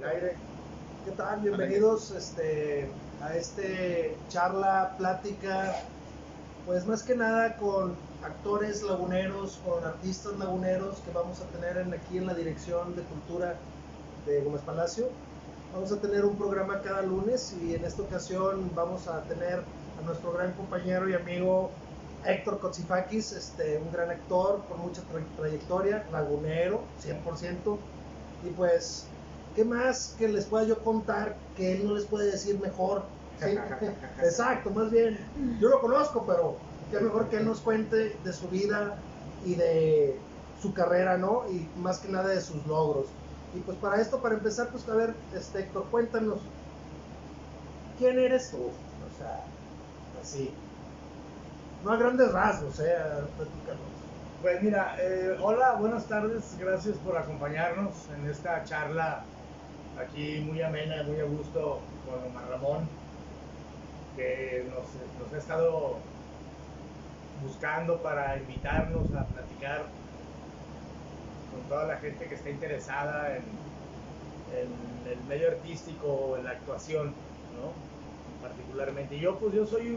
aire. ¿Qué tal? Bienvenidos a este charla, plática, pues más que nada con actores laguneros, con artistas laguneros que vamos a tener aquí en la Dirección de Cultura de Gómez Palacio. Vamos a tener un programa cada lunes y en esta ocasión vamos a tener a nuestro gran compañero y amigo Héctor Kotsifakis, un gran actor con mucha trayectoria, lagunero, 100%, y pues, ¿qué más que les pueda yo contar que él no les puede decir mejor? ¿Sí? Exacto, más bien, yo lo conozco, pero qué mejor que él nos cuente de su vida y de su carrera, ¿no? Y más que nada de sus logros. Y pues para esto, para empezar, pues a ver, Héctor, cuéntanos, ¿quién eres tú? O sea, así, no a grandes rasgos, platícanos. Pues mira, hola, buenas tardes, gracias por acompañarnos en esta charla aquí muy amena, muy a gusto con Omar Ramón, que nos ha estado buscando para invitarnos a platicar con toda la gente que está interesada en el medio artístico o en la actuación, ¿no? Particularmente. Yo soy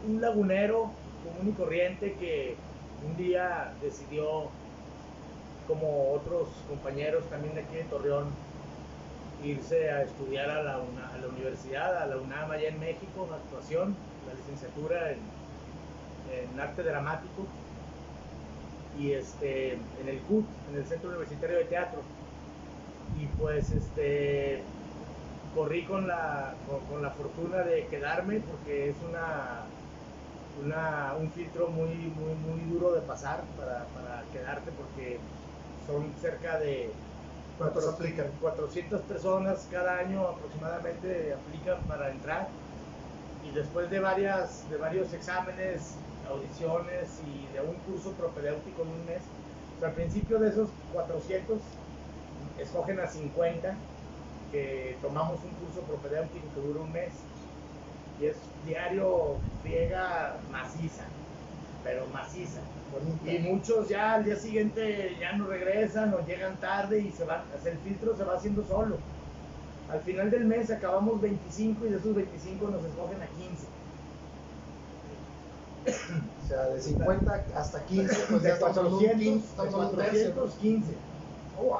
un lagunero común y corriente que un día decidió, como otros compañeros también de aquí de Torreón, irse a estudiar a la universidad, a la UNAM allá en México, actuación, la licenciatura en arte dramático, y en el CUT, en el Centro Universitario de Teatro. Y pues corrí con la fortuna de quedarme, porque es un filtro muy duro de pasar para quedarte, porque son cerca de ¿Cuántos aplican? 400 personas cada año aproximadamente aplican para entrar, y después de varios exámenes, audiciones y de un curso propedéutico de un mes, o sea, al principio de esos 400 escogen a 50 que tomamos un curso propedéutico que dura un mes, y es diario, friega maciza, pero maciza. Bonita. Y muchos ya al día siguiente ya no regresan o llegan tarde y se van, el filtro se va haciendo solo. Al final del mes acabamos 25 y de esos 25 nos escogen a 15. O sea, de 50 hasta 15, pues de ya estamos hablando de 400, estamos de hablando de un tercio. 415. ¡Wow!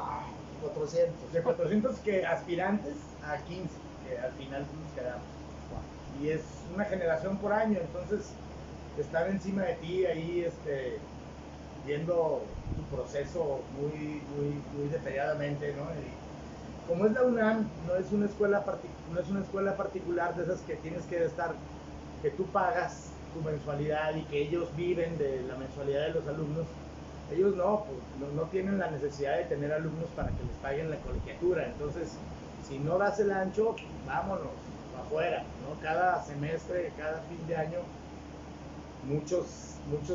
400. De 400 que aspirantes a 15, que al final nos quedamos. Y es una generación por año, entonces estar encima de ti ahí, viendo tu proceso muy detalladamente, ¿no? Y como es la UNAM, no es una escuela particular de esas que tienes que estar, que tú pagas tu mensualidad y que ellos viven de la mensualidad de los alumnos. Ellos no tienen la necesidad de tener alumnos para que les paguen la colegiatura. Entonces, si no das el ancho, vámonos afuera, ¿no? Cada semestre, cada fin de año, muchos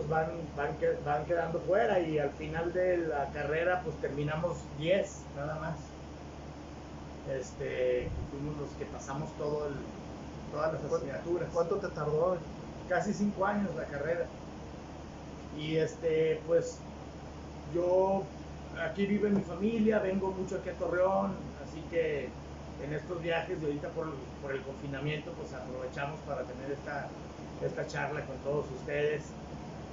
van quedando fuera, y al final de la carrera pues terminamos 10 nada más. Fuimos los que pasamos todas las asignaturas. ¿Cuánto te tardó? Casi 5 años la carrera. Y pues yo, aquí vive mi familia, vengo mucho aquí a Torreón, así que en estos viajes de ahorita por el confinamiento, pues aprovechamos para tener esta charla con todos ustedes.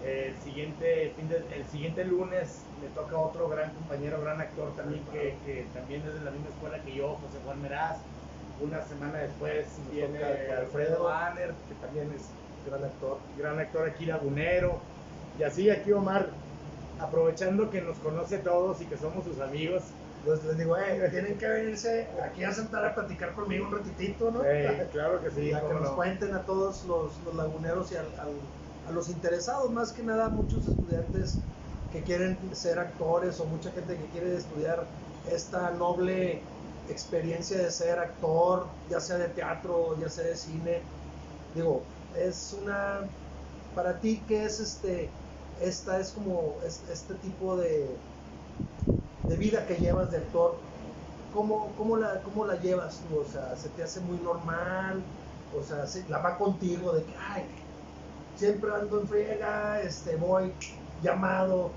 El siguiente lunes me toca otro gran compañero, gran actor también, que también es de la misma escuela que yo, José Juan Meraz. Una semana después viene Alfredo Banner, que también es gran actor aquí lagunero. Y así aquí Omar, aprovechando que nos conoce a todos y que somos sus amigos, Pues les digo, tienen que venirse aquí a sentar a platicar conmigo un ratitito, ¿no? Claro que sí. A que nos cuenten a todos los laguneros y a los interesados, más que nada muchos estudiantes que quieren ser actores, o mucha gente que quiere estudiar esta noble experiencia de ser actor, ya sea de teatro, ya sea de cine. Digo, es para ti, ¿qué es esta es como este tipo de vida que llevas de actor? ¿Cómo la llevas tú? O sea, ¿se te hace muy normal? O sea, la va contigo de que, ay, siempre ando en friega, voy llamado,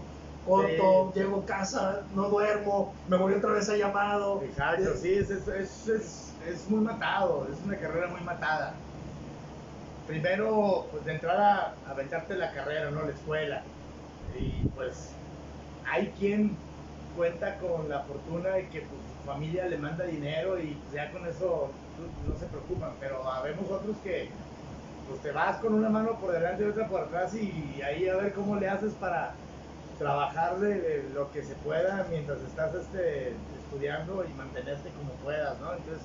corto, llego a casa, no duermo, me voy otra vez a llamado. Exacto, sí, es muy matado, es una carrera muy matada. Primero, pues de entrada, aventarte la carrera, ¿no? La escuela. Y pues hay quien cuenta con la fortuna de que pues, su familia le manda dinero y pues, ya con eso no se preocupan, pero habemos otros que pues te vas con una mano por delante y otra por atrás y ahí a ver cómo le haces para trabajar de lo que se pueda mientras estás estudiando y mantenerte como puedas, ¿no? Entonces,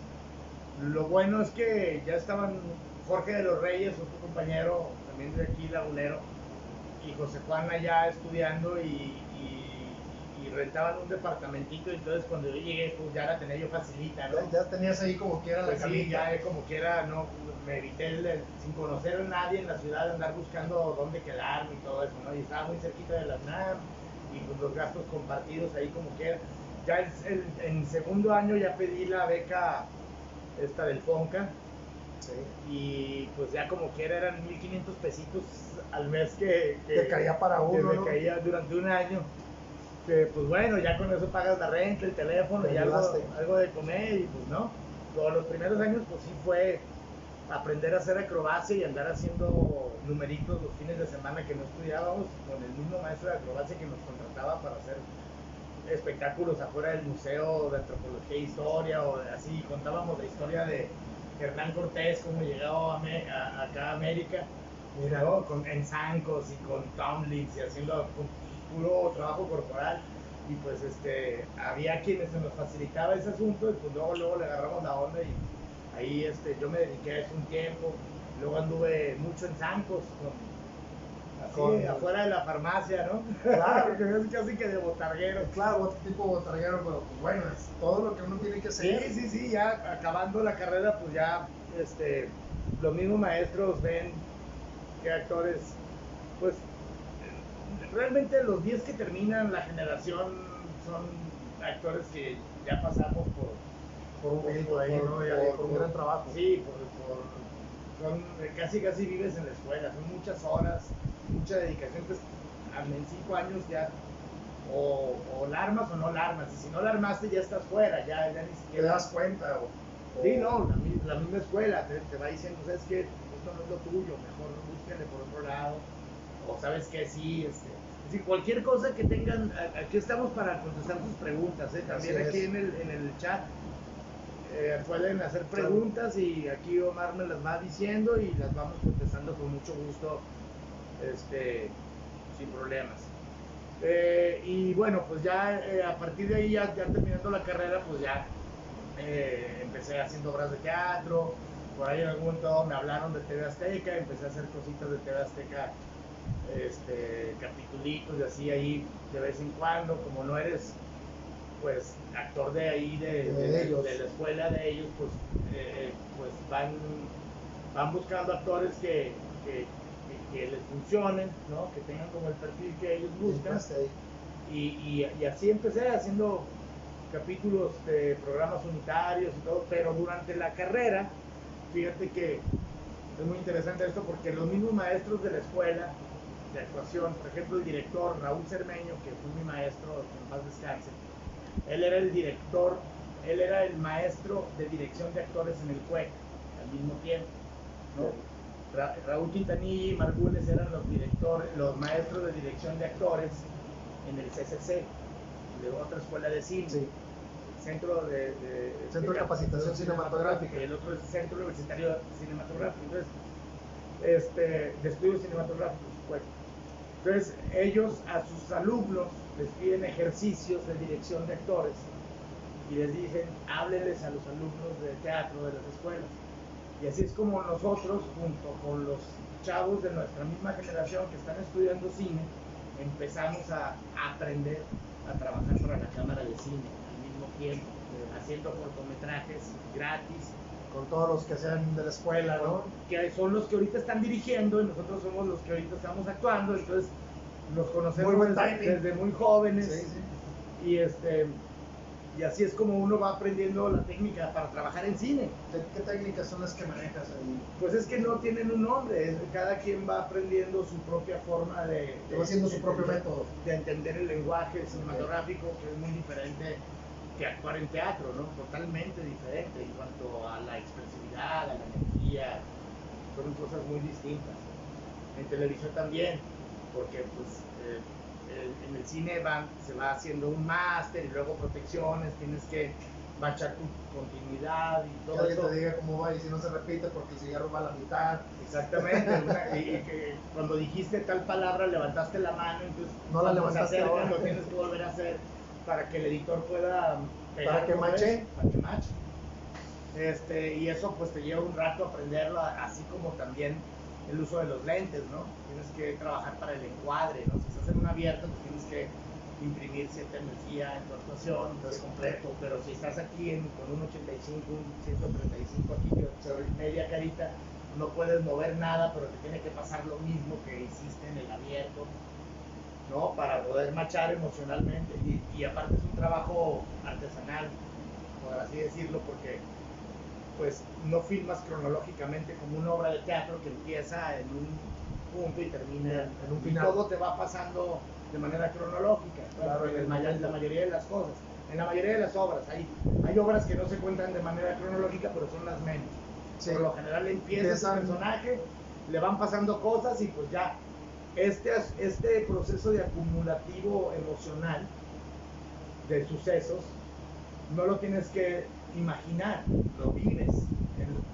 lo bueno es que ya estaban Jorge de los Reyes, otro compañero también de aquí, lagunero, y José Juan allá estudiando y rentaban un departamentito, y entonces cuando yo llegué pues ya la tenía yo facilita, ¿no? Ya tenías ahí como quiera Pues la sí, camita. ya como quiera, no, me evité sin conocer a nadie en la ciudad andar buscando dónde quedarme y todo eso, ¿no? Y estaba muy cerquita de la UNAM y pues los gastos compartidos ahí como quiera. Ya en segundo año ya pedí la beca esta del FONCA. Sí. Y pues ya como quiera eran 1,500 pesitos al mes que Te caía para uno, me ¿no? caía durante un año. Que pues bueno, ya con eso pagas la renta, el teléfono Te y algo ayudaste. de comer y pues no. Todos los primeros años pues sí fue aprender a hacer acrobacia y andar haciendo numeritos los fines de semana que no estudiábamos con el mismo maestro de acrobacia que nos contrataba para hacer espectáculos afuera del museo de antropología e historia o así. Contábamos la historia de Hernán Cortés, cómo llegó acá a América, Mira, ¿no? En zancos y con tumbling y haciendo puro trabajo corporal. Y pues había quienes se nos facilitaba ese asunto y pues luego le agarramos la onda y ahí yo me dediqué a eso un tiempo. Luego anduve mucho en zancos, así afuera de la farmacia, ¿no? Claro. Casi que de botarguero. Claro, tipo botarguero, pero pues bueno, es todo lo que uno tiene que hacer. Sí, ya acabando la carrera, pues ya los mismos maestros ven qué actores, pues realmente los 10 que terminan la generación son actores que ya pasamos Por un grito ahí, ¿no? Por un gran trabajo. Sí, casi vives en la escuela, son muchas horas, mucha dedicación, pues en 5 años ya o la armas o no la armas, y si no la armaste ya estás fuera, ya ni Te siquiera das cuenta. Sí, no, la misma escuela te va diciendo, ¿sabes qué? Esto no es lo tuyo, mejor búsquenle por otro lado, o sabes qué, sí, es decir, cualquier cosa que tengan, aquí estamos para contestar sus preguntas, también Así aquí es. en el chat pueden hacer preguntas y aquí Omar me las va diciendo y las vamos contestando con mucho gusto, sin problemas. Y bueno, pues ya a partir de ahí, ya terminando la carrera, pues ya empecé haciendo obras de teatro. Por ahí en algún momento me hablaron de TV Azteca, empecé a hacer cositas de TV Azteca, capitulitos y así ahí de vez en cuando. Como no eres pues actor de ahí de la escuela de ellos, pues van buscando actores que les funcionen, ¿no? Que tengan como el perfil que ellos buscan. Y así empecé haciendo capítulos de programas unitarios y todo, pero durante la carrera, fíjate que es muy interesante esto porque los mismos maestros de la escuela de actuación, por ejemplo el director Raúl Cermeño, que fue mi maestro, que en paz descanse, él era el director, él era el maestro de dirección de actores en el CUEC al mismo tiempo, ¿no? Raúl Quintanilla y Margules eran los maestros de dirección de actores en el CCC, de otra escuela de cine. Sí. Centro de Capacitación Cinematográfica. El otro es Centro Universitario Cinematográfico, de estudios cinematográficos. Pues. Entonces, ellos a sus alumnos les piden ejercicios de dirección de actores y les dicen, háblenles a los alumnos de teatro de las escuelas. Y así es como nosotros, junto con los chavos de nuestra misma generación que están estudiando cine, empezamos a aprender a trabajar para la cámara de cine al mismo tiempo, haciendo cortometrajes gratis. Con todos los que sean de la escuela, ¿no? Que son los que ahorita están dirigiendo y nosotros somos los que ahorita estamos actuando, entonces nos conocemos desde muy jóvenes. Sí. Y Y así es como uno va aprendiendo la técnica para trabajar en cine. ¿Qué técnicas son las que manejas ahí? Pues es que no tienen un nombre, cada quien va aprendiendo su propia forma va haciendo su propio método. De entender el lenguaje cinematográfico, que es muy diferente que actuar en teatro, ¿no? Totalmente diferente en cuanto a la expresividad, a la energía, son cosas muy distintas. En televisión también, porque pues en el cine se va haciendo un máster y luego protecciones, tienes que machar tu continuidad y todo que eso. Alguien te diga cómo va y si no se repite porque el cigarro va a la mitad. Exactamente, y que cuando dijiste tal palabra levantaste la mano, entonces no la levantaste se acercan, ahora. lo tienes que volver a hacer para que el editor pueda pegar, para que mache. Para que mache. Y eso pues te lleva un rato aprenderlo, así como también el uso de los lentes, ¿no? Tienes que trabajar para el encuadre, ¿no? Si estás en un abierto, pues tienes que imprimir cierta energía en tu actuación, no es completo, pero si estás aquí con un 85, un 135 aquí, media carita, no puedes mover nada, pero te tiene que pasar lo mismo que hiciste en el abierto, ¿no? Para poder machar emocionalmente, y aparte es un trabajo artesanal, por así decirlo, porque pues no filmas cronológicamente como una obra de teatro que empieza en un punto y termina en un final. Y todo te va pasando de manera cronológica, claro, en la mayoría de las cosas. En la mayoría de las obras hay obras que no se cuentan de manera cronológica, pero son las menos. Sí. Por lo general empieza el personaje, le van pasando cosas y pues ya. Este proceso de acumulativo emocional de sucesos no lo tienes que imaginar, lo vives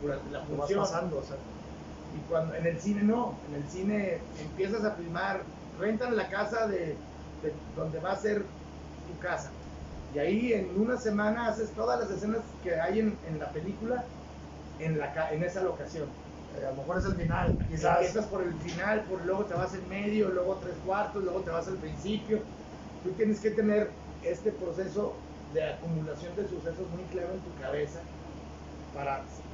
durante la función. Vas pasando, o sea. Y cuando en el cine no, en el cine empiezas a filmar, rentan la casa de donde va a ser tu casa, y ahí en una semana haces todas las escenas que hay en la película en esa locación. A lo mejor es el final, quizás. Empiezas por el final, luego te vas en medio, luego 3/4, luego te vas al principio. Tú tienes que tener este proceso de acumulación de sucesos muy claro en tu cabeza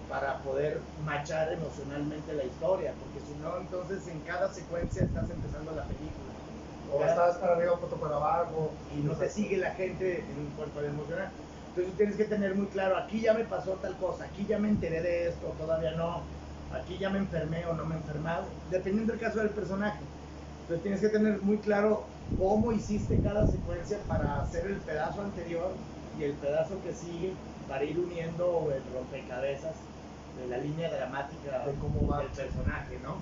para poder machar emocionalmente la historia, porque si no, entonces en cada secuencia estás empezando la película. O estás para arriba o para abajo. Y no te sigue la gente en cuanto a emocional. Entonces tienes que tener muy claro, aquí ya me pasó tal cosa, aquí ya me enteré de esto, todavía no, aquí ya me enfermé o no me he enfermado, dependiendo del caso del personaje. Entonces tienes que tener muy claro cómo hiciste cada secuencia para hacer el pedazo anterior y el pedazo que sigue, para ir uniendo el rompecabezas de la línea dramática de cómo va el personaje, ¿no?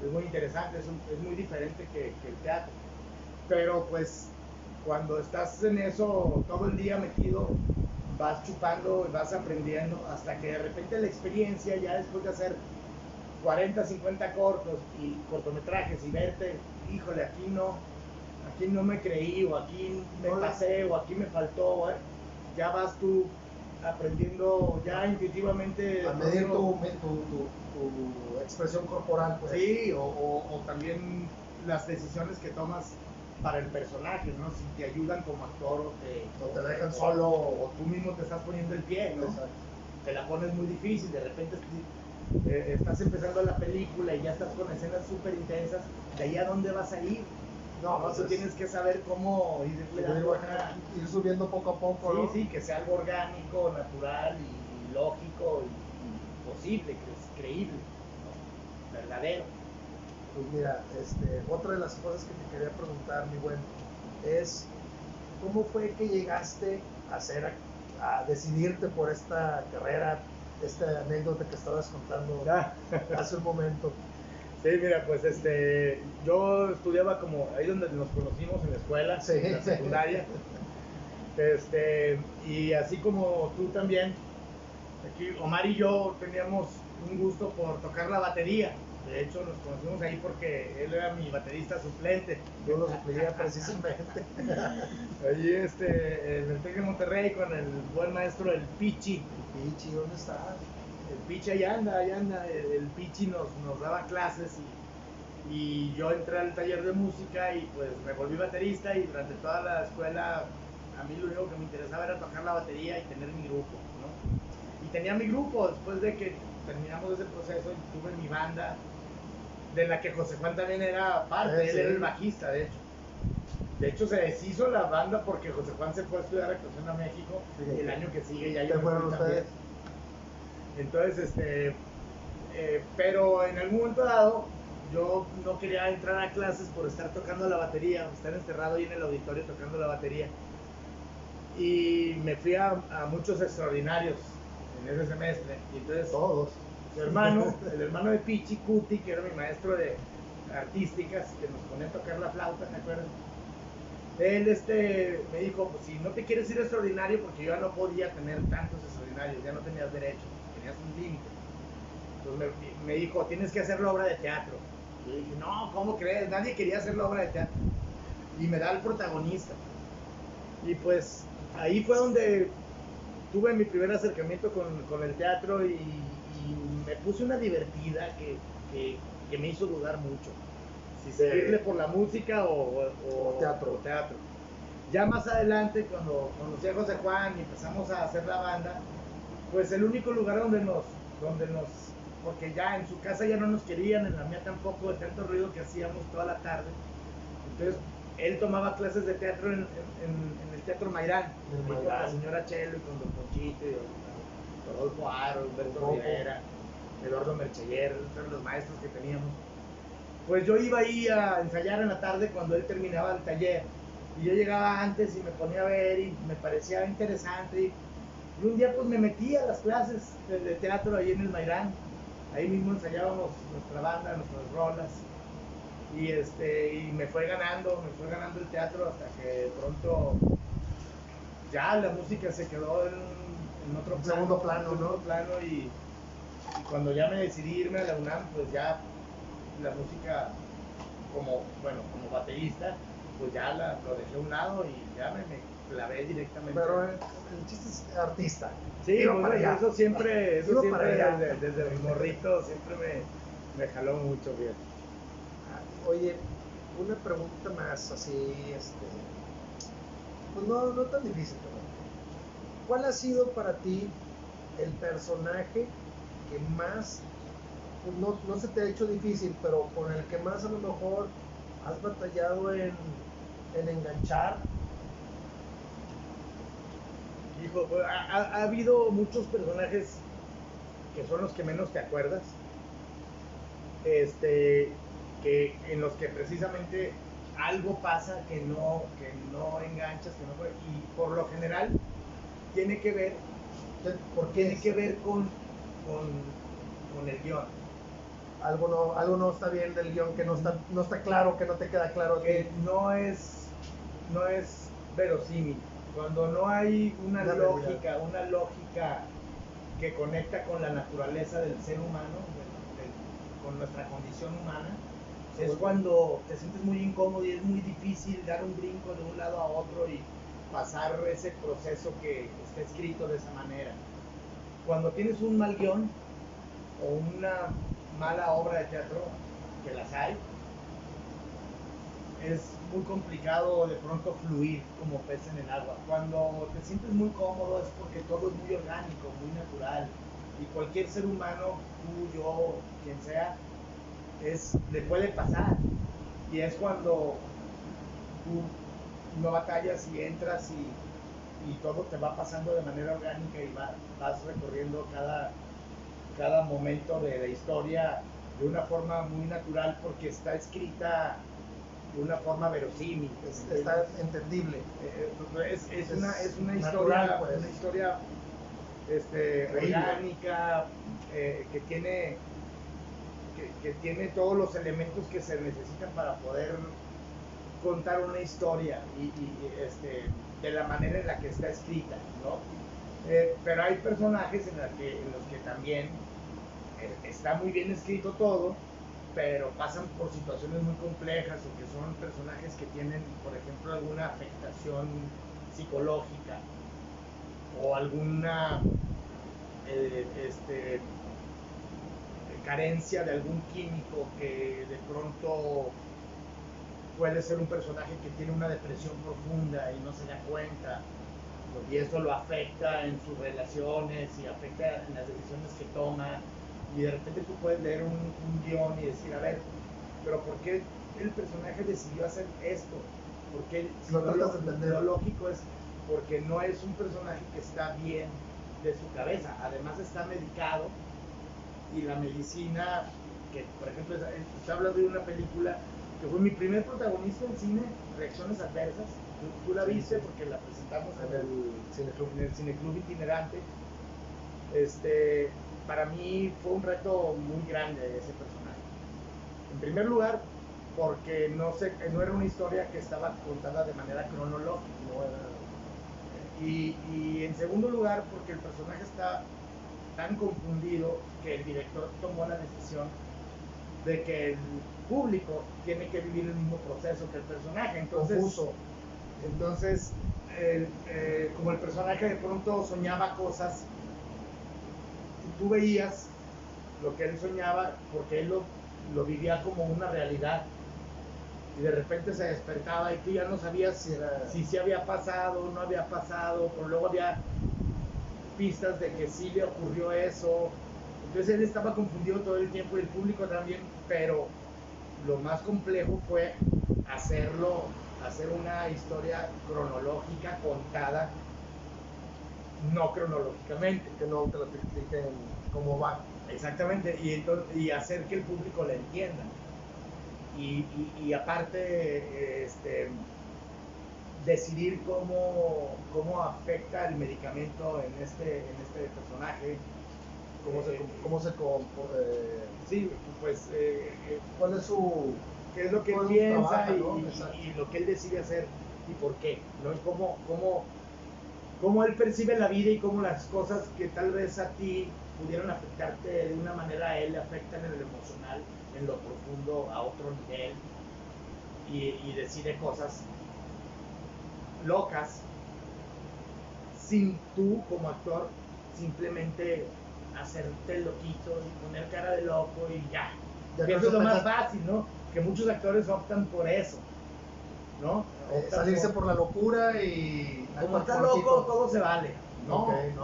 Es muy interesante, es muy diferente que el teatro. Pero pues cuando estás en eso todo el día metido, vas chupando y vas aprendiendo hasta que de repente la experiencia, ya después de hacer 40, 50 cortos y cortometrajes y verte, híjole, aquí no me creí, o aquí me pasé, o aquí me faltó, ya vas tú aprendiendo ya intuitivamente a medir tu expresión corporal, pues. Sí, o también las decisiones que tomas para el personaje, ¿no? Si te ayudan como actor o te dejan solo, o tú mismo te estás poniendo el pie, ¿no? Exacto. Te la pones muy difícil, de repente estás empezando la película y ya estás con escenas súper intensas, ¿de ahí a dónde vas a ir? No, pues tú tienes que saber cómo ir subiendo poco a poco, sí, ¿no? Sí, que sea algo orgánico, natural y lógico y posible, creíble, ¿no? Verdadero. Pues mira, otra de las cosas que te quería preguntar, mi buen, es ¿cómo fue que llegaste a decidirte por esta carrera, esta anécdota que estabas contando hace un momento? Sí, mira, pues yo estudiaba como ahí donde nos conocimos en la escuela, sí. En la secundaria, y así como tú también, aquí Omar y yo teníamos un gusto por tocar la batería. De hecho, nos conocimos ahí porque él era mi baterista suplente. Yo lo suplía precisamente. Allí en el TEC de Monterrey con el buen maestro el Pichi. El Pichi, ¿dónde está? El Pichi allá anda. El Pichi nos daba clases y yo entré al taller de música y pues me volví baterista, y durante toda la escuela a mí lo único que me interesaba era tocar la batería y tener mi grupo, ¿no? Y tenía mi grupo después de que terminamos ese proceso y tuve mi banda, de la que José Juan también era parte, él era el bajista, de hecho. De hecho, se deshizo la banda porque José Juan se fue a estudiar actuación a México, Sí. y el año que sigue ya ¿Te yo me fueron fui ustedes? también. Entonces, pero en algún momento dado, yo no quería entrar a clases por estar tocando la batería, estar encerrado ahí en el auditorio tocando la batería. Y me fui a muchos extraordinarios en ese semestre. Y entonces, Todos. su hermano, el hermano de Pichi, Cuti, que era mi maestro de artísticas, que nos ponía a tocar la flauta, ¿me acuerdas? Él me dijo, pues si no te quieres ir a extraordinario, porque yo ya no podía tener tantos extraordinarios, ya no tenías derecho, tenías un límite. Entonces me dijo, tienes que hacer la obra de teatro. Y yo dije, no, ¿cómo crees? Nadie quería hacer la obra de teatro. Y me da el protagonista. Y pues ahí fue donde tuve mi primer acercamiento con el teatro, y me puse una divertida que me hizo dudar mucho. Si seguirle por la música o teatro. Ya más adelante, cuando conocí a José Juan y empezamos a hacer la banda, pues el único lugar donde nos, porque ya en su casa ya no nos querían, en la mía tampoco, de tanto ruido que hacíamos toda la tarde. Entonces él tomaba clases de teatro en el Teatro Mairán, con la señora Chelo y con Don Ponchito y don Rodolfo Aro, Humberto Rivera, Eduardo Mercheller, eran los maestros que teníamos. Pues yo iba ahí a ensayar en la tarde cuando él terminaba el taller, y yo llegaba antes y me ponía a ver y me parecía interesante, y un día pues me metí a las clases de teatro ahí en el Mairán. Ahí mismo ensayábamos nuestra banda, nuestras rolas, y me fue ganando el teatro, hasta que de pronto ya la música se quedó en otro plano, segundo plano, ¿no? Y cuando ya me decidí irme a la UNAM, pues ya la música como baterista, pues ya lo dejé a un lado y ya me clavé directamente. Pero el chiste es artista. Sí, bueno, eso siempre desde el morrito siempre me jaló mucho, bien. Oye, una pregunta más así, pues no tan difícil, pero ¿cuál ha sido para ti el personaje que más, pues no se te ha hecho difícil, pero con el que más a lo mejor has batallado en enganchar? Hijo, ha habido muchos personajes que son los que menos te acuerdas, que en los que precisamente algo pasa que no enganchas, y por lo general tiene que ver con el guión. Algo no está bien del guión, que no está claro, que no te queda claro. Que no es verosímil. Cuando no hay una lógica que conecta con la naturaleza del ser humano, con nuestra condición humana, es cuando te sientes muy incómodo y es muy difícil dar un brinco de un lado a otro y pasar ese proceso que está escrito de esa manera. Cuando tienes un mal guión o una mala obra de teatro, que las hay, es muy complicado de pronto fluir como pez en el agua. Cuando te sientes muy cómodo es porque todo es muy orgánico, muy natural, y cualquier ser humano, tú, yo, quien sea, le puede pasar, y es cuando tú no batallas y entras y todo te va pasando de manera orgánica y vas recorriendo cada momento de la historia de una forma muy natural, porque está escrita de una forma verosímil. Está entendible. Es una natural, historia, pues. una historia orgánica, que tiene todos los elementos que se necesitan para poder contar una historia de la manera en la que está escrita, ¿no? Pero hay personajes en los que también está muy bien escrito todo, pero pasan por situaciones muy complejas, o que son personajes que tienen, por ejemplo, alguna afectación psicológica o alguna carencia de algún químico, que de pronto puede ser un personaje que tiene una depresión profunda y no se da cuenta, y eso lo afecta en sus relaciones y afecta en las decisiones que toma, y de repente tú puedes leer un guión y decir, a ver, pero ¿por qué el personaje decidió hacer esto? porque si Lo lo, tratas de entender. lo lógico es porque no es un personaje que está bien de su cabeza, además está medicado y la medicina, que por ejemplo, está hablando de una película que fue mi primer protagonista en cine, Reacciones Adversas. Tú la viste porque la presentamos en el Cineclub Itinerante. Para mí fue un reto muy grande ese personaje. En primer lugar, porque no era una historia que estaba contada de manera cronológica. No era... Y en segundo lugar, porque el personaje está tan confundido que el director tomó la decisión de que el público tiene que vivir el mismo proceso que el personaje. Confuso. Entonces, como el personaje de pronto soñaba cosas, tú veías lo que él soñaba porque él lo vivía como una realidad. Y de repente se despertaba y tú ya no sabías si sí había pasado o no había pasado, pero luego había pistas de que sí le ocurrió eso. Entonces él estaba confundido todo el tiempo y el público también, pero lo más complejo fue hacer una historia cronológica contada, no cronológicamente. Que no te lo expliquen cómo va. Exactamente, y hacer que el público la entienda. Y aparte, decidir cómo afecta el medicamento en este personaje. Sí, pues ¿Cuál es su... qué es lo que él piensa trabaja, ¿no? Y lo que él decide hacer y por qué, ¿no? Cómo él percibe la vida y cómo las cosas que tal vez a ti pudieran afectarte de una manera, a él le afectan en lo emocional, en lo profundo, a otro nivel, y decide cosas locas sin tú como actor simplemente hacerte loquito y poner cara de loco y ya. Que eso es lo más fácil, ¿no? Que muchos actores optan por eso, ¿no? Salirse por la locura y... Como está loco, todo se vale. No, okay.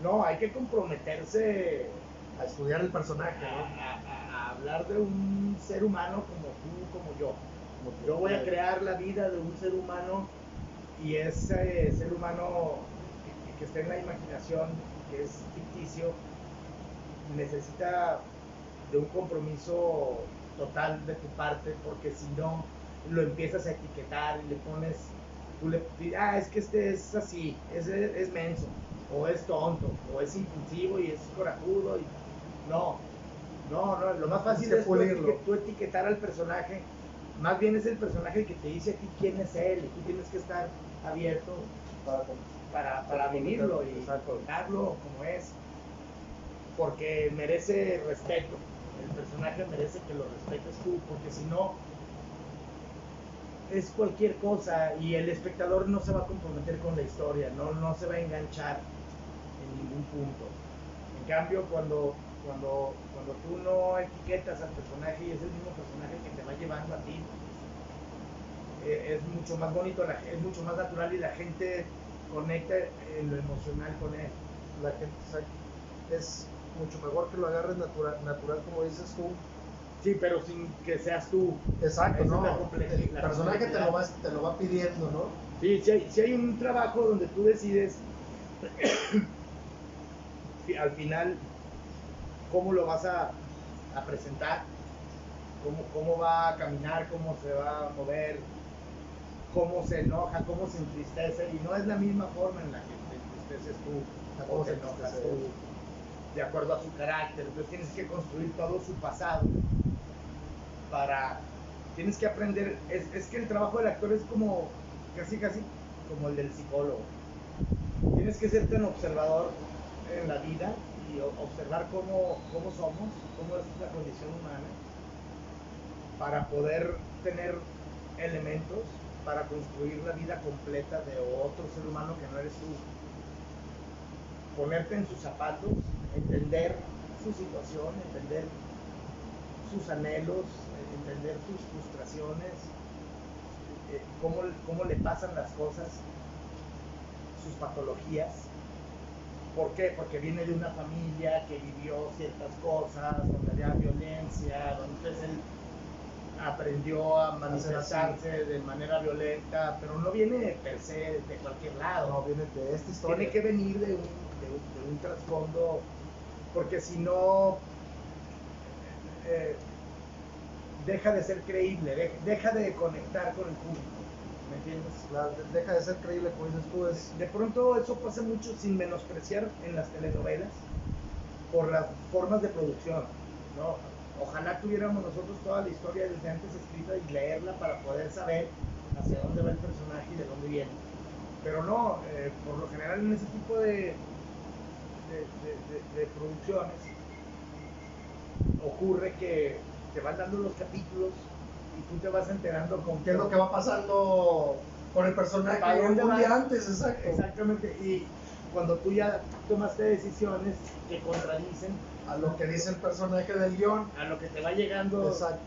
No, hay que comprometerse a estudiar el personaje, ¿no? A hablar de un ser humano como tú, como yo. Yo voy a crear la vida de un ser humano y ese ser humano que está en la imaginación, que es ficticio, necesita de un compromiso total de tu parte, porque si no lo empiezas a etiquetar y le pones, es que es así, es menso, o es tonto, o es impulsivo y es corajudo, y no, lo más fácil es tú etiquetar al personaje. Más bien es el personaje el que te dice a ti quién es él, y tú tienes que estar abierto para vivirlo y contarlo como es, porque merece respeto. El personaje merece que lo respetes tú, porque si no es cualquier cosa y el espectador no se va a comprometer con la historia, no se va a enganchar en ningún punto. En cambio, cuando tú no etiquetas al personaje y es el mismo personaje que te va llevando a ti, es mucho más bonito, es mucho más natural y la gente conecta en lo emocional con él. La gente es mucho mejor que lo agarres natural como dices tú. Sí, pero sin que seas tú. Exacto, ¿no? El personaje te lo va pidiendo, ¿no? Sí, si hay un trabajo donde tú decides al final cómo lo vas a presentar, cómo va a caminar, cómo se va a mover, cómo se enoja, cómo se entristece, y no es la misma forma en la que te entristeces tú o te enojas tú, de acuerdo a su carácter. Entonces tienes que construir todo su pasado tienes que aprender, es que el trabajo del actor es como casi como el del psicólogo. Tienes que ser tan observador en la vida y observar cómo somos, cómo es la condición humana, para poder tener elementos para construir la vida completa de otro ser humano que no eres tú. Ponerte en sus zapatos, entender su situación, entender sus anhelos, entender sus frustraciones, cómo le pasan las cosas, sus patologías. ¿Por qué? Porque viene de una familia que vivió ciertas cosas, donde había violencia, donde entonces él aprendió a manifestarse de manera violenta, pero no viene per se de cualquier lado. No, viene de esta historia. Tiene que venir de un trasfondo, porque si no, deja de ser creíble, deja de conectar con el público, ¿me entiendes? Claro, deja de ser creíble, como dices tú. De pronto eso pasa mucho sin menospreciar en las telenovelas por las formas de producción, ¿no? Ojalá tuviéramos nosotros toda la historia desde antes escrita y leerla para poder saber hacia dónde va el personaje y de dónde viene. Pero no, por lo general en ese tipo de producciones ocurre que te van dando los capítulos y tú te vas enterando con qué es lo que va pasando con el personaje un día antes, exacto. Exactamente, y cuando tú ya tomaste decisiones que contradicen a lo que dice el personaje del guión, a lo que te va llegando. Exacto.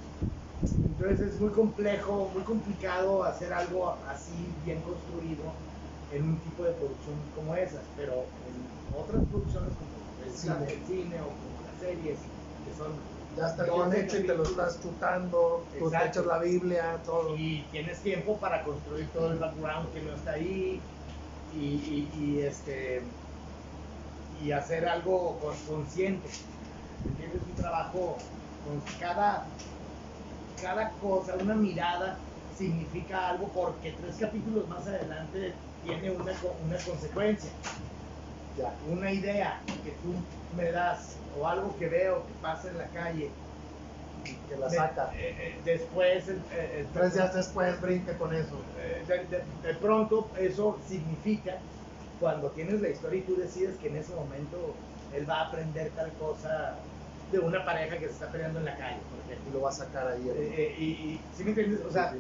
Entonces es muy complejo, muy complicado hacer algo así bien construido en un tipo de producción como esas, pero en otras producciones como el cine o como las series, que son ya está el guión hecho y te lo estás chutando, tú te echas la Biblia, todo. Y tienes tiempo para construir todo el background que no está ahí y hacer algo consciente. ¿Entiendes? Un trabajo con cada cosa, una mirada significa algo porque 3 capítulos más adelante tiene una consecuencia. Ya. Una idea que tú me das o algo que veo que pasa en la calle que la saca después 3 días después brinque con eso. De pronto eso significa cuando tienes la historia y tú decides que en ese momento él va a aprender tal cosa de una pareja que se está peleando en la calle, por ejemplo. Y lo va a sacar ahí. Y ¿sí me entiendes? O sea,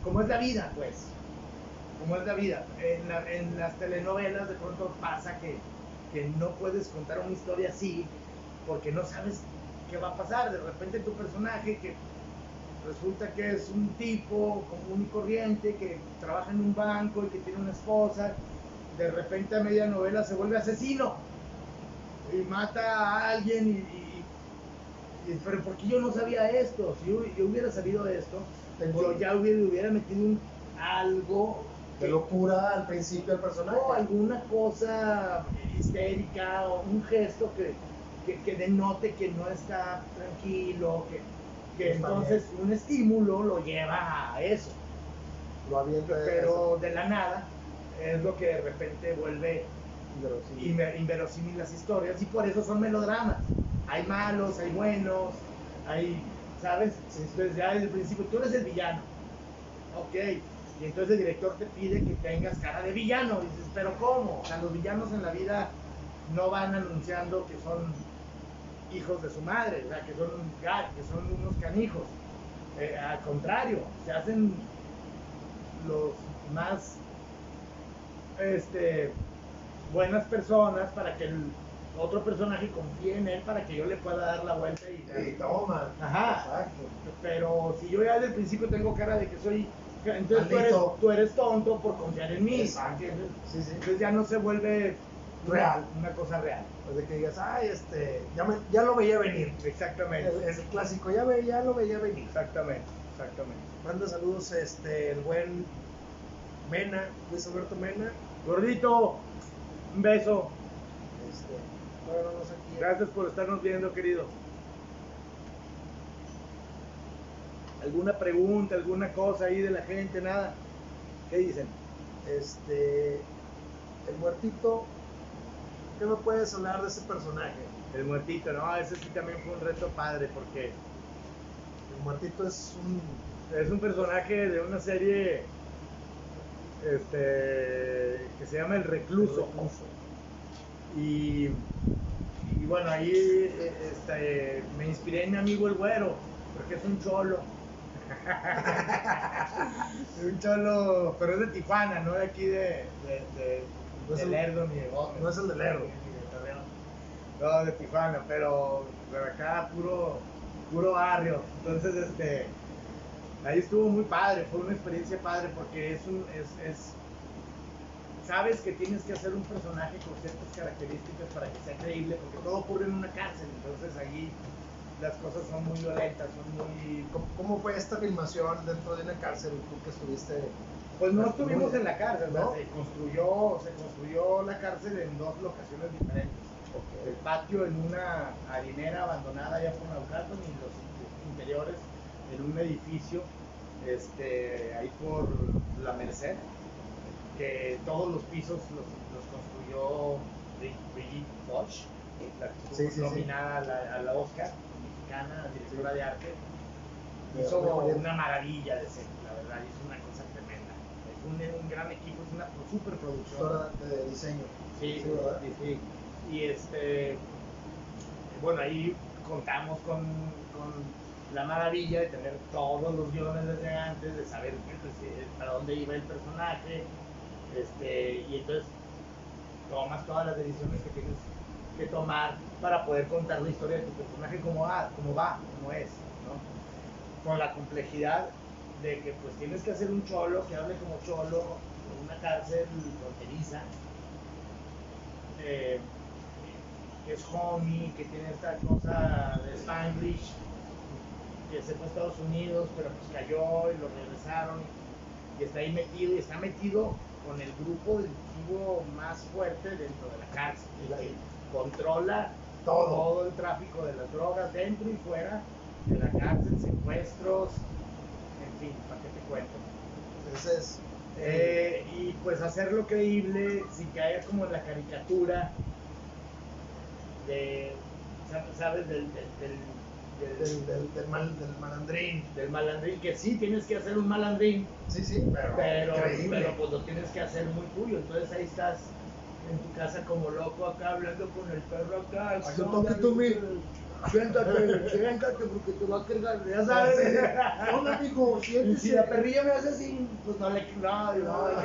¿cómo es la vida, pues? ¿Cómo es la vida? En las telenovelas de pronto pasa que no puedes contar una historia así porque no sabes qué va a pasar. De repente tu personaje que resulta que es un tipo común y corriente que trabaja en un banco y que tiene una esposa, de repente a media novela se vuelve asesino y mata a alguien pero ¿por qué yo no sabía esto? Si yo hubiera sabido esto, yo ya hubiera metido algo de locura al principio del personaje. O alguna cosa histérica o un gesto que denote que no está tranquilo, que entonces un estímulo lo lleva a eso. Lo avienta pero de la nada es lo que de repente vuelve inverosímil las historias y por eso son melodramas. Hay malos, hay buenos, hay, ¿sabes? Entonces ya desde el principio tú eres el villano, ok, y entonces el director te pide que tengas cara de villano, y dices, pero ¿cómo? O sea, los villanos en la vida no van anunciando que son hijos de su madre, o sea, que son unos canijos, al contrario, se hacen los más buenas personas para que el otro personaje confíe en él para que yo le pueda dar la vuelta y toma. Ajá. Exacto. Pero si yo ya desde el principio tengo cara de que soy, entonces tú eres tonto por confiar en mí. Exacto. Sí. Entonces ya no se vuelve real, una cosa real. Pues de que digas, ay, ya lo veía venir. Exactamente. Es el clásico, ya lo veía venir. Exactamente. Manda saludos el buen Mena, Luis Alberto Mena. Gordito, un beso. Bueno, no sé aquí. Gracias por estarnos viendo, querido. ¿Alguna pregunta, alguna cosa ahí de la gente? Nada. ¿Qué dicen? El muertito, ¿qué me puedes hablar de ese personaje? El muertito, no, ese sí también fue un reto padre porque el muertito es un personaje de una serie que se llama El Recluso. Y bueno, ahí me inspiré en mi amigo el Güero, porque es un cholo. Un cholo, pero es de Tijuana, no de aquí de Lerdo ni de Gómez. No es el de Lerdo. No, de Tijuana, pero de acá puro barrio. Entonces, ahí estuvo muy padre, fue una experiencia padre porque sabes que tienes que hacer un personaje con ciertas características para que sea creíble, porque todo ocurre en una cárcel, entonces ahí las cosas son muy violentas, son muy... ¿Cómo fue esta filmación dentro de una cárcel, tú que estuviste? Pues no estuvimos en la cárcel, ¿no? ¿no? Se construyó la cárcel en dos locaciones diferentes. Okay. El patio en una harinera abandonada allá por Naucalpan y los interiores en un edificio ahí por La Merced, que todos los pisos los construyó Brigitte Bosch, la que estuvo nominada a la Oscar, mexicana, directora de arte. Hizo una maravilla de set, la verdad, es una cosa tremenda. Es un gran equipo, es una superproducción. De diseño. Sí, ¿verdad? Sí. Y bueno, ahí contamos con la maravilla de tener todos los guiones desde antes, de saber para dónde iba el personaje, y entonces tomas todas las decisiones que tienes que tomar para poder contar la historia de tu personaje como es, ¿no? Con la complejidad de que pues tienes que hacer un cholo que hable como cholo en una cárcel fronteriza, que es homie, que tiene esta cosa de Spanglish, que se fue a Estados Unidos, pero pues cayó y lo regresaron, y está ahí metido, y está metido con el grupo delictivo más fuerte dentro de la cárcel, que controla todo el tráfico de las drogas dentro y fuera de la cárcel, secuestros, en fin, ¿para qué te cuento? Entonces, y pues hacerlo creíble sin caer como en la caricatura de, ¿sabes? Del malandrín. Del malandrín, que sí tienes que hacer un malandrín, Sí, pero pues lo tienes que hacer muy tuyo. Entonces ahí estás en tu casa como loco acá hablando con el perro acá. Siéntate porque te va a cargar, ya sabes. Hola, amigo, Y si la perrilla me hace así, pues no, hay que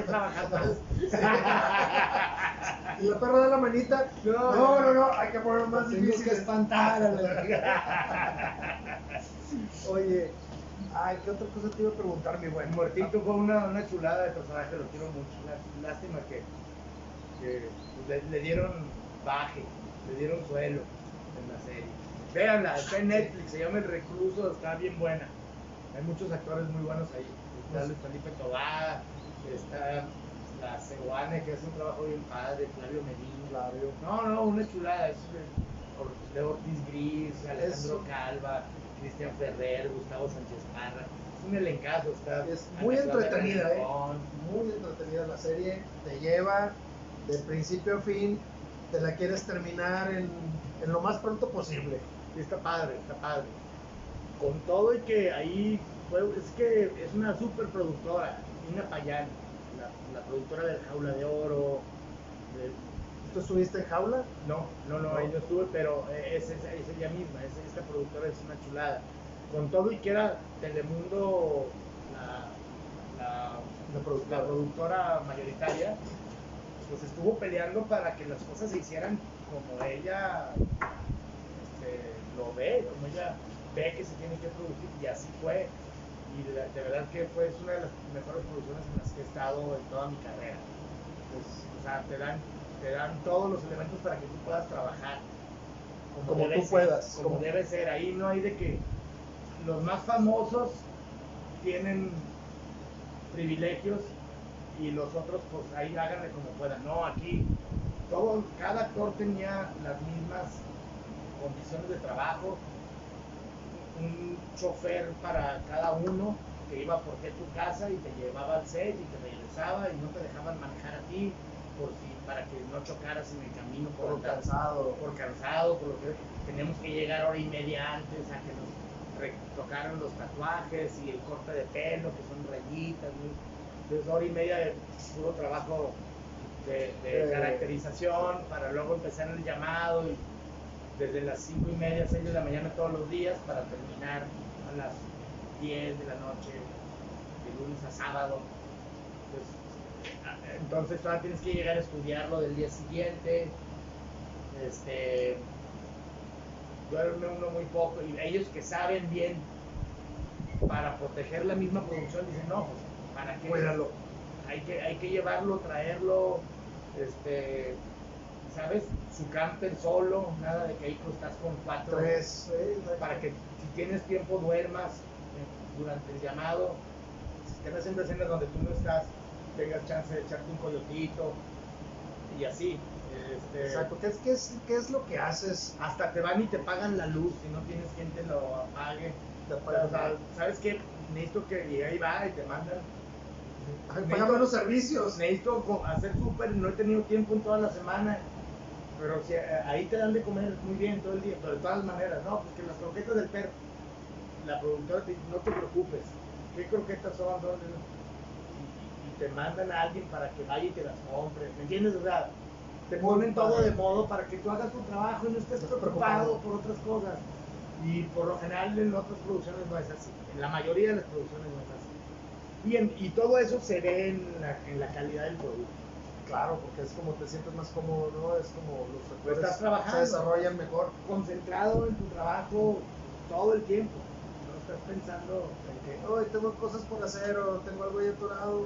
trabajar más. Y la perra de la manita, no, hay que ponerlo más difícil. Tienes que espantar a la... Oye, ¿qué otra cosa te iba a preguntar, mi buen? Muertito fue una chulada de personaje, lo quiero mucho. Lástima que le dieron baje, le dieron suelo en la serie. Véanla, está en Netflix, se llama El Recluso, está bien buena. Hay muchos actores muy buenos ahí. Está Luis Felipe Tobar, está la Cebuane, que hace un trabajo bien padre, Flavio Medina. No, una chulada. Es de Ortiz Gris, Alejandro Calva, Cristian Ferrer, Gustavo Sánchez Parra. Es un elencazo. Es muy entretenida, muy entretenida la serie. Te lleva de principio a fin. Te la quieres terminar en lo más pronto posible. Sí, está padre. Con todo y que ahí es que es una super productora, Nina Payán, la productora del Jaula de Oro. ¿Tú estuviste en Jaula? No, ahí no estuve, pero es ella misma, esta productora es una chulada. Con todo y que era Telemundo la productora mayoritaria, pues estuvo peleando para que las cosas se hicieran como ella lo ve, como ella ve que se tiene que producir, y así fue. Y de verdad que fue una de las mejores producciones en las que he estado en toda mi carrera. Pues, o sea, te dan todos los elementos para que tú puedas trabajar como tú puedas. Como debe ser. Ahí no hay de que los más famosos tienen privilegios y los otros pues ahí háganle como puedan. No, aquí cada actor tenía las mismas condiciones de trabajo, un chofer para cada uno que iba por ti a tu casa y te llevaba al set y te regresaba, y no te dejaban manejar a ti para que no chocaras en el camino por cansado, por lo que teníamos que llegar hora y media antes a que nos retocaran los tatuajes y el corte de pelo, que son rayitas, ¿no? Entonces hora y media de puro trabajo de caracterización para luego empezar el llamado, y desde las 5:30, 6 de la mañana todos los días para terminar a las 10 de la noche, de lunes a sábado. Entonces todavía tienes que llegar a estudiarlo del día siguiente. Duerme uno muy poco, y ellos que saben bien para proteger la misma producción dicen, no, pues ¿para qué? Cuídalo. Hay que llevarlo, traerlo, ¿sabes? Su camper solo, nada de que ahí tú estás con 4. Tres. Para que si tienes tiempo duermas durante el llamado, si estén haciendo escenas donde tú no estás, tengas chance de echarte un coyotito y así. Exacto, ¿qué es lo que haces? Hasta te van y te pagan la luz, si no tienes quien te lo apague. O sea, ¿sabes qué? Necesito que y ahí va y te mandan. Págame los servicios. Necesito hacer súper, no he tenido tiempo en toda la semana. Pero si ahí te dan de comer muy bien todo el día, pero de todas maneras, no, porque las croquetas del perro, la productora te dice, no te preocupes, ¿qué croquetas son? Y te mandan a alguien para que vaya y te las compre, ¿me entiendes? O sea, te ponen todo de modo para que tú hagas tu trabajo y no estés preocupado por otras cosas. Y por lo general en otras producciones no es así, en la mayoría de las producciones no es así. Y todo eso se ve en la calidad del producto. Claro, porque es como te sientes más cómodo, ¿no? Es como los actores estás trabajando, se desarrollan mejor. Concentrado en tu trabajo todo el tiempo. No estás pensando en que, hoy tengo cosas por hacer o tengo algo ahí atorado.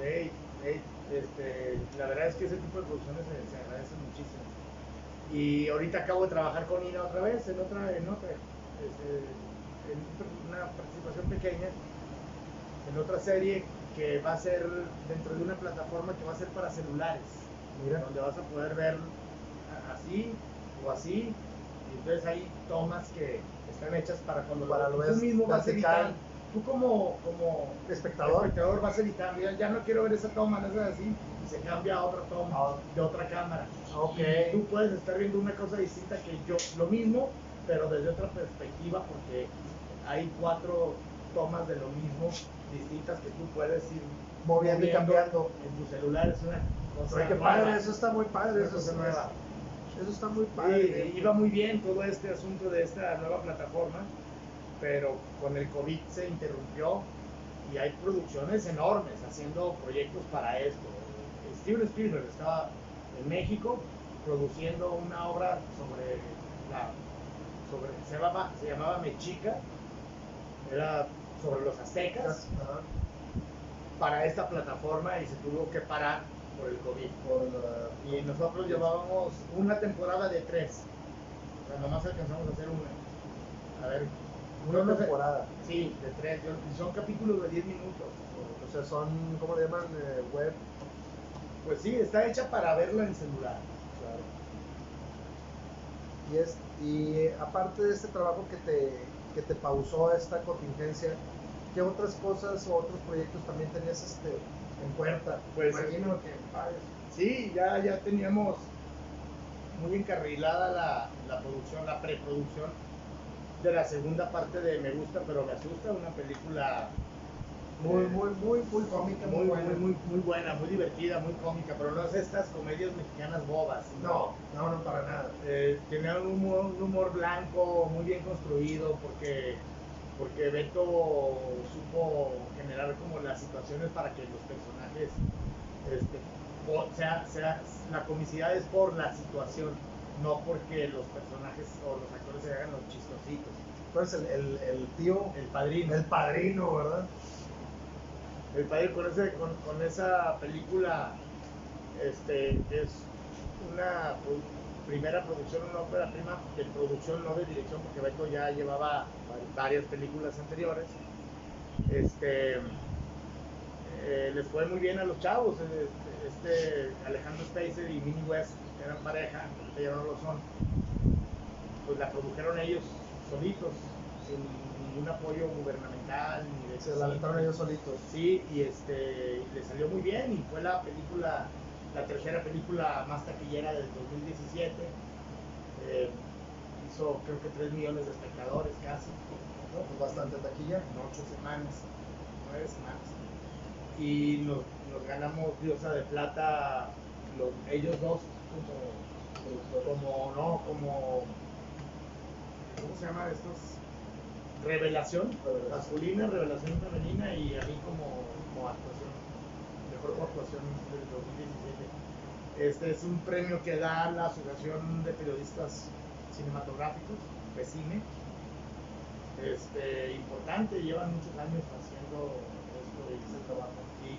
La verdad es que ese tipo de producciones se agradecen muchísimo. Y ahorita acabo de trabajar con Ina otra vez, en una participación pequeña, en otra serie que va a ser dentro de una plataforma que va a ser para celulares. Mira. Donde vas a poder ver así o así, y entonces hay tomas que están hechas para cuando tú mismo vas editando. Tú como espectador vas editando, ya no quiero ver esa toma, no es así, y se cambia a otra toma de otra cámara. Okay. Y tú puedes estar viendo una cosa distinta que yo, lo mismo, pero desde otra perspectiva, porque hay 4 tomas de lo mismo distintas que tú puedes ir moviendo y cambiando en tu celular. Es una cosa qué padre, eso está muy padre, eso es nueva. Eso está muy padre. Sí, iba muy bien todo este asunto de esta nueva plataforma, pero con el COVID se interrumpió y hay producciones enormes haciendo proyectos para esto. Steven Spielberg estaba en México produciendo una obra se llamaba Mexica, era sobre los aztecas, para esta plataforma, y se tuvo que parar por el COVID. Y nosotros llevábamos una temporada de 3, o sea, nomás alcanzamos a hacer una. A ver, una temporada. Sí, de 3, y son capítulos de 10 minutos. O sea, son, ¿cómo le llaman? Web. Pues sí, está hecha para verla en celular. Claro. Y aparte de este trabajo que te pausó esta contingencia, ¿qué otras cosas o otros proyectos también tenías en puerta? Pues imagino que varios. Sí, ya teníamos muy encarrilada la producción, la preproducción de la segunda parte de Me Gusta Pero Me Asusta, una película muy cómica, muy buena, muy divertida, muy cómica, pero no es estas comedias mexicanas bobas. No, para nada. Tenía un humor blanco, muy bien construido, porque Beto supo generar como las situaciones para que los personajes, la comicidad es por la situación, no porque los personajes o los actores se hagan los chistositos. Pues el tío, el padrino, ¿verdad? El padrino con esa película, que es una primera producción, una ópera prima de producción, no de dirección, porque Beto ya llevaba varias películas anteriores. Les fue muy bien a los chavos. Alejandro Spacer y Minnie West eran pareja, ya no lo son. Pues la produjeron ellos solitos, sin ningún apoyo gubernamental ni de se la aventaron ellos solitos. Sí, y le salió muy bien, y fue la tercera película más taquillera del 2017. Hizo creo que 3 millones de espectadores casi. No, pues bastante taquilla. En 8 semanas, 9 semanas. Y nos ganamos Diosa de Plata, ellos dos como ¿cómo se llama estos? Revelación masculina, revelación femenina, y a mí como actuación, mejor actuación del 2017. Este es un premio que da la Asociación de Periodistas Cinematográficos, PECINE. Importante, llevan muchos años haciendo esto y ese trabajo, y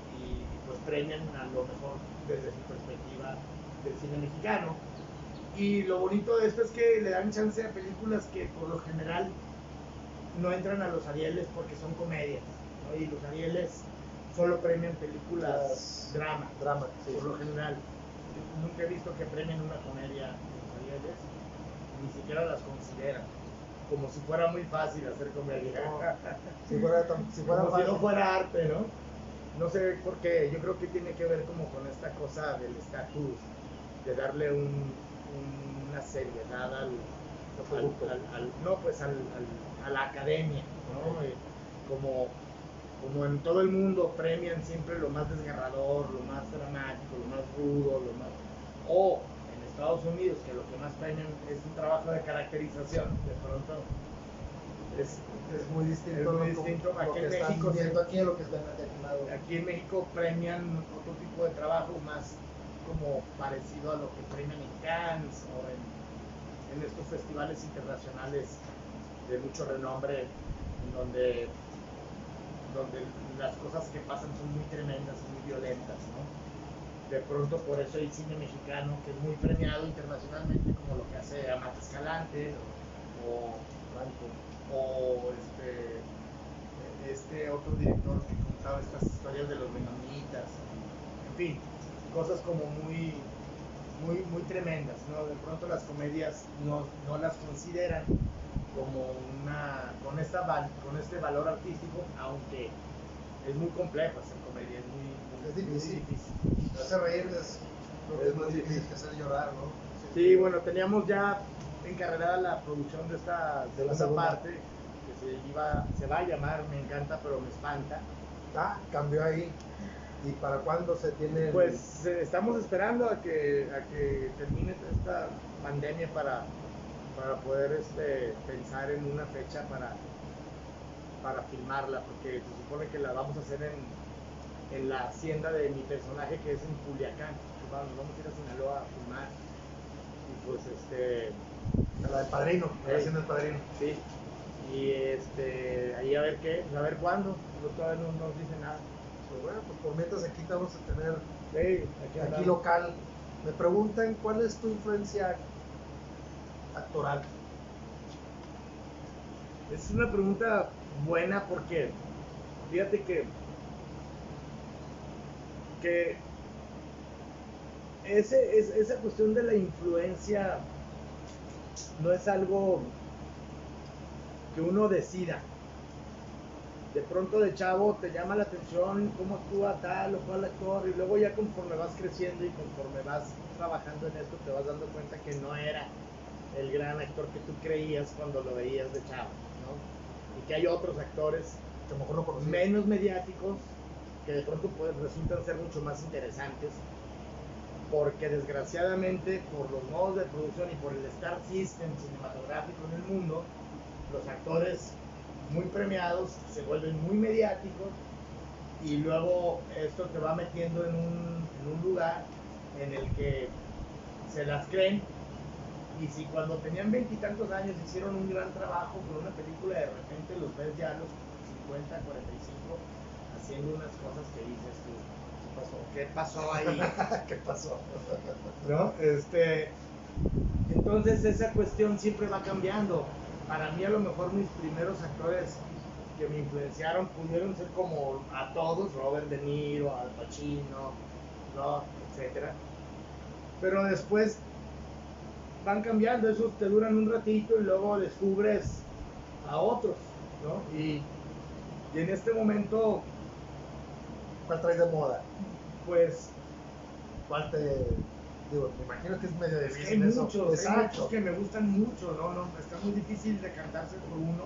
pues premian a lo mejor desde su perspectiva del cine mexicano. Y lo bonito de esto es que le dan chance a películas que por lo general no entran a los Arieles porque son comedias, ¿no? Y los Arieles solo premian películas drama, sí. por lo general. Yo nunca he visto que premien una comedia en los Arieles, ni siquiera las consideran, como si fuera muy fácil hacer comedia. No, si fuera como fácil. si no fuera arte, ¿no? No sé por qué, yo creo que tiene que ver como con esta cosa del estatus, de darle una seriedad a la academia, ¿no? Okay. Como en todo el mundo premian siempre lo más desgarrador, lo más dramático, lo más rudo, o en Estados Unidos, que lo que más premian es un trabajo de caracterización, de pronto es muy distinto, Aquí en México viendo aquí a lo que están lado. Aquí en México premian otro tipo de trabajo más como parecido a lo que premian en Cannes o en estos festivales internacionales de mucho renombre, donde las cosas que pasan son muy tremendas, muy violentas, ¿no? De pronto por eso hay cine mexicano que es muy premiado internacionalmente, como lo que hace Amata Escalante o este otro director que contaba estas historias de los menonitas, en fin, cosas como muy tremendas, ¿no? De pronto las comedias no las consideran como con este valor artístico, aunque es muy complejo hacer comedia, es difícil. Hacer reír es más difícil que hacer llorar, ¿no? Sí, bueno, teníamos ya encarregada la producción de esta segunda parte, que se va a llamar Me Encanta pero Me Espanta. Cambió ahí. ¿Y para cuándo se tiene? Pues estamos esperando a que termine esta pandemia para poder pensar en una fecha para filmarla, porque se supone que la vamos a hacer en la hacienda de mi personaje, que es en Culiacán. Vamos a ir a Sinaloa a filmar. Y pues la del Padrino, la hacienda del Padrino. Sí. Y ahí a ver cuándo. Todavía no nos dice nada. Pues bueno, pues por mientras aquí te vamos a tener aquí local. Me preguntan cuál es tu influencia actoral. Es una pregunta buena porque fíjate que esa cuestión de la influencia no es algo que uno decida. De pronto de chavo te llama la atención cómo actúa tal o cual actor, y luego ya conforme vas creciendo y conforme vas trabajando en esto te vas dando cuenta que no era el gran actor que tú creías cuando lo veías de chavo, ¿no? Y que hay otros actores que a lo mejor no conocías, menos mediáticos, que de pronto resultan ser mucho más interesantes, porque desgraciadamente por los modos de producción y por el Star System cinematográfico en el mundo, los actores muy premiados se vuelven muy mediáticos, y luego esto te va metiendo en un lugar en el que se las creen, y si cuando tenían 20 y tantos años hicieron un gran trabajo con una película, de repente los ves ya a los 50, 45 haciendo unas cosas que dices tú, ¿qué pasó ahí? ¿Qué pasó? ¿No? Entonces esa cuestión siempre va cambiando. Para mí a lo mejor mis primeros actores que me influenciaron pudieron ser como a todos, Robert De Niro, Al Pacino, ¿no? Etcétera. Pero después van cambiando, esos te duran un ratito y luego descubres a otros, ¿no? Y en este momento, ¿cuál traes de moda? Pues, ¿cuál digo, me imagino que es medio difícil hay eso? Muchos que me gustan mucho, ¿no? Está muy difícil decantarse por uno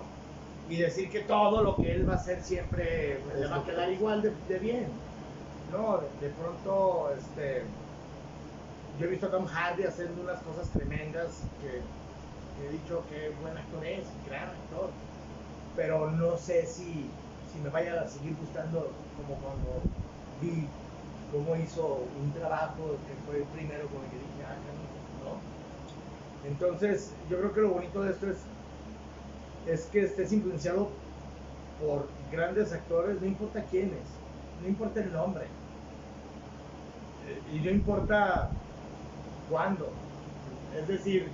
y decir que todo lo que él va a hacer siempre le va a quedar igual de bien, ¿no? De pronto, yo he visto a Tom Hardy haciendo unas cosas tremendas que he dicho que buen actor es, gran actor, pero no sé si me vaya a seguir gustando como cuando vi cómo hizo un trabajo que fue el primero con el que dije, ¿no? Entonces, yo creo que lo bonito de esto es que estés influenciado por grandes actores, no importa quiénes, no importa el nombre, y no importa cuándo. Es decir,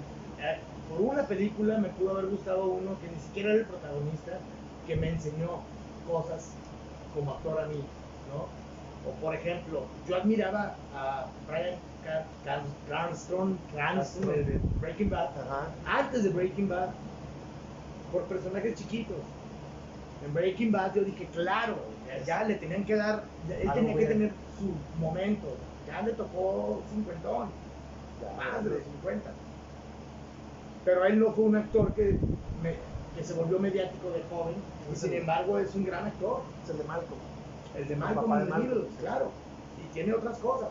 por una película me pudo haber gustado uno que ni siquiera era el protagonista, que me enseñó cosas como actor a mí, ¿no? O por ejemplo, yo admiraba a Bryan Cranston de Breaking Bad, antes de Breaking Bad, por personajes chiquitos. En Breaking Bad yo dije, claro, ya le tenían que dar, él tenía que tener su momento, ya le tocó 50, más de los 50. Pero él no fue un actor que se volvió mediático de joven, y sin embargo es un gran actor. Es el de Malcolm. El de Malcolm in the Middle, claro, y tiene otras cosas.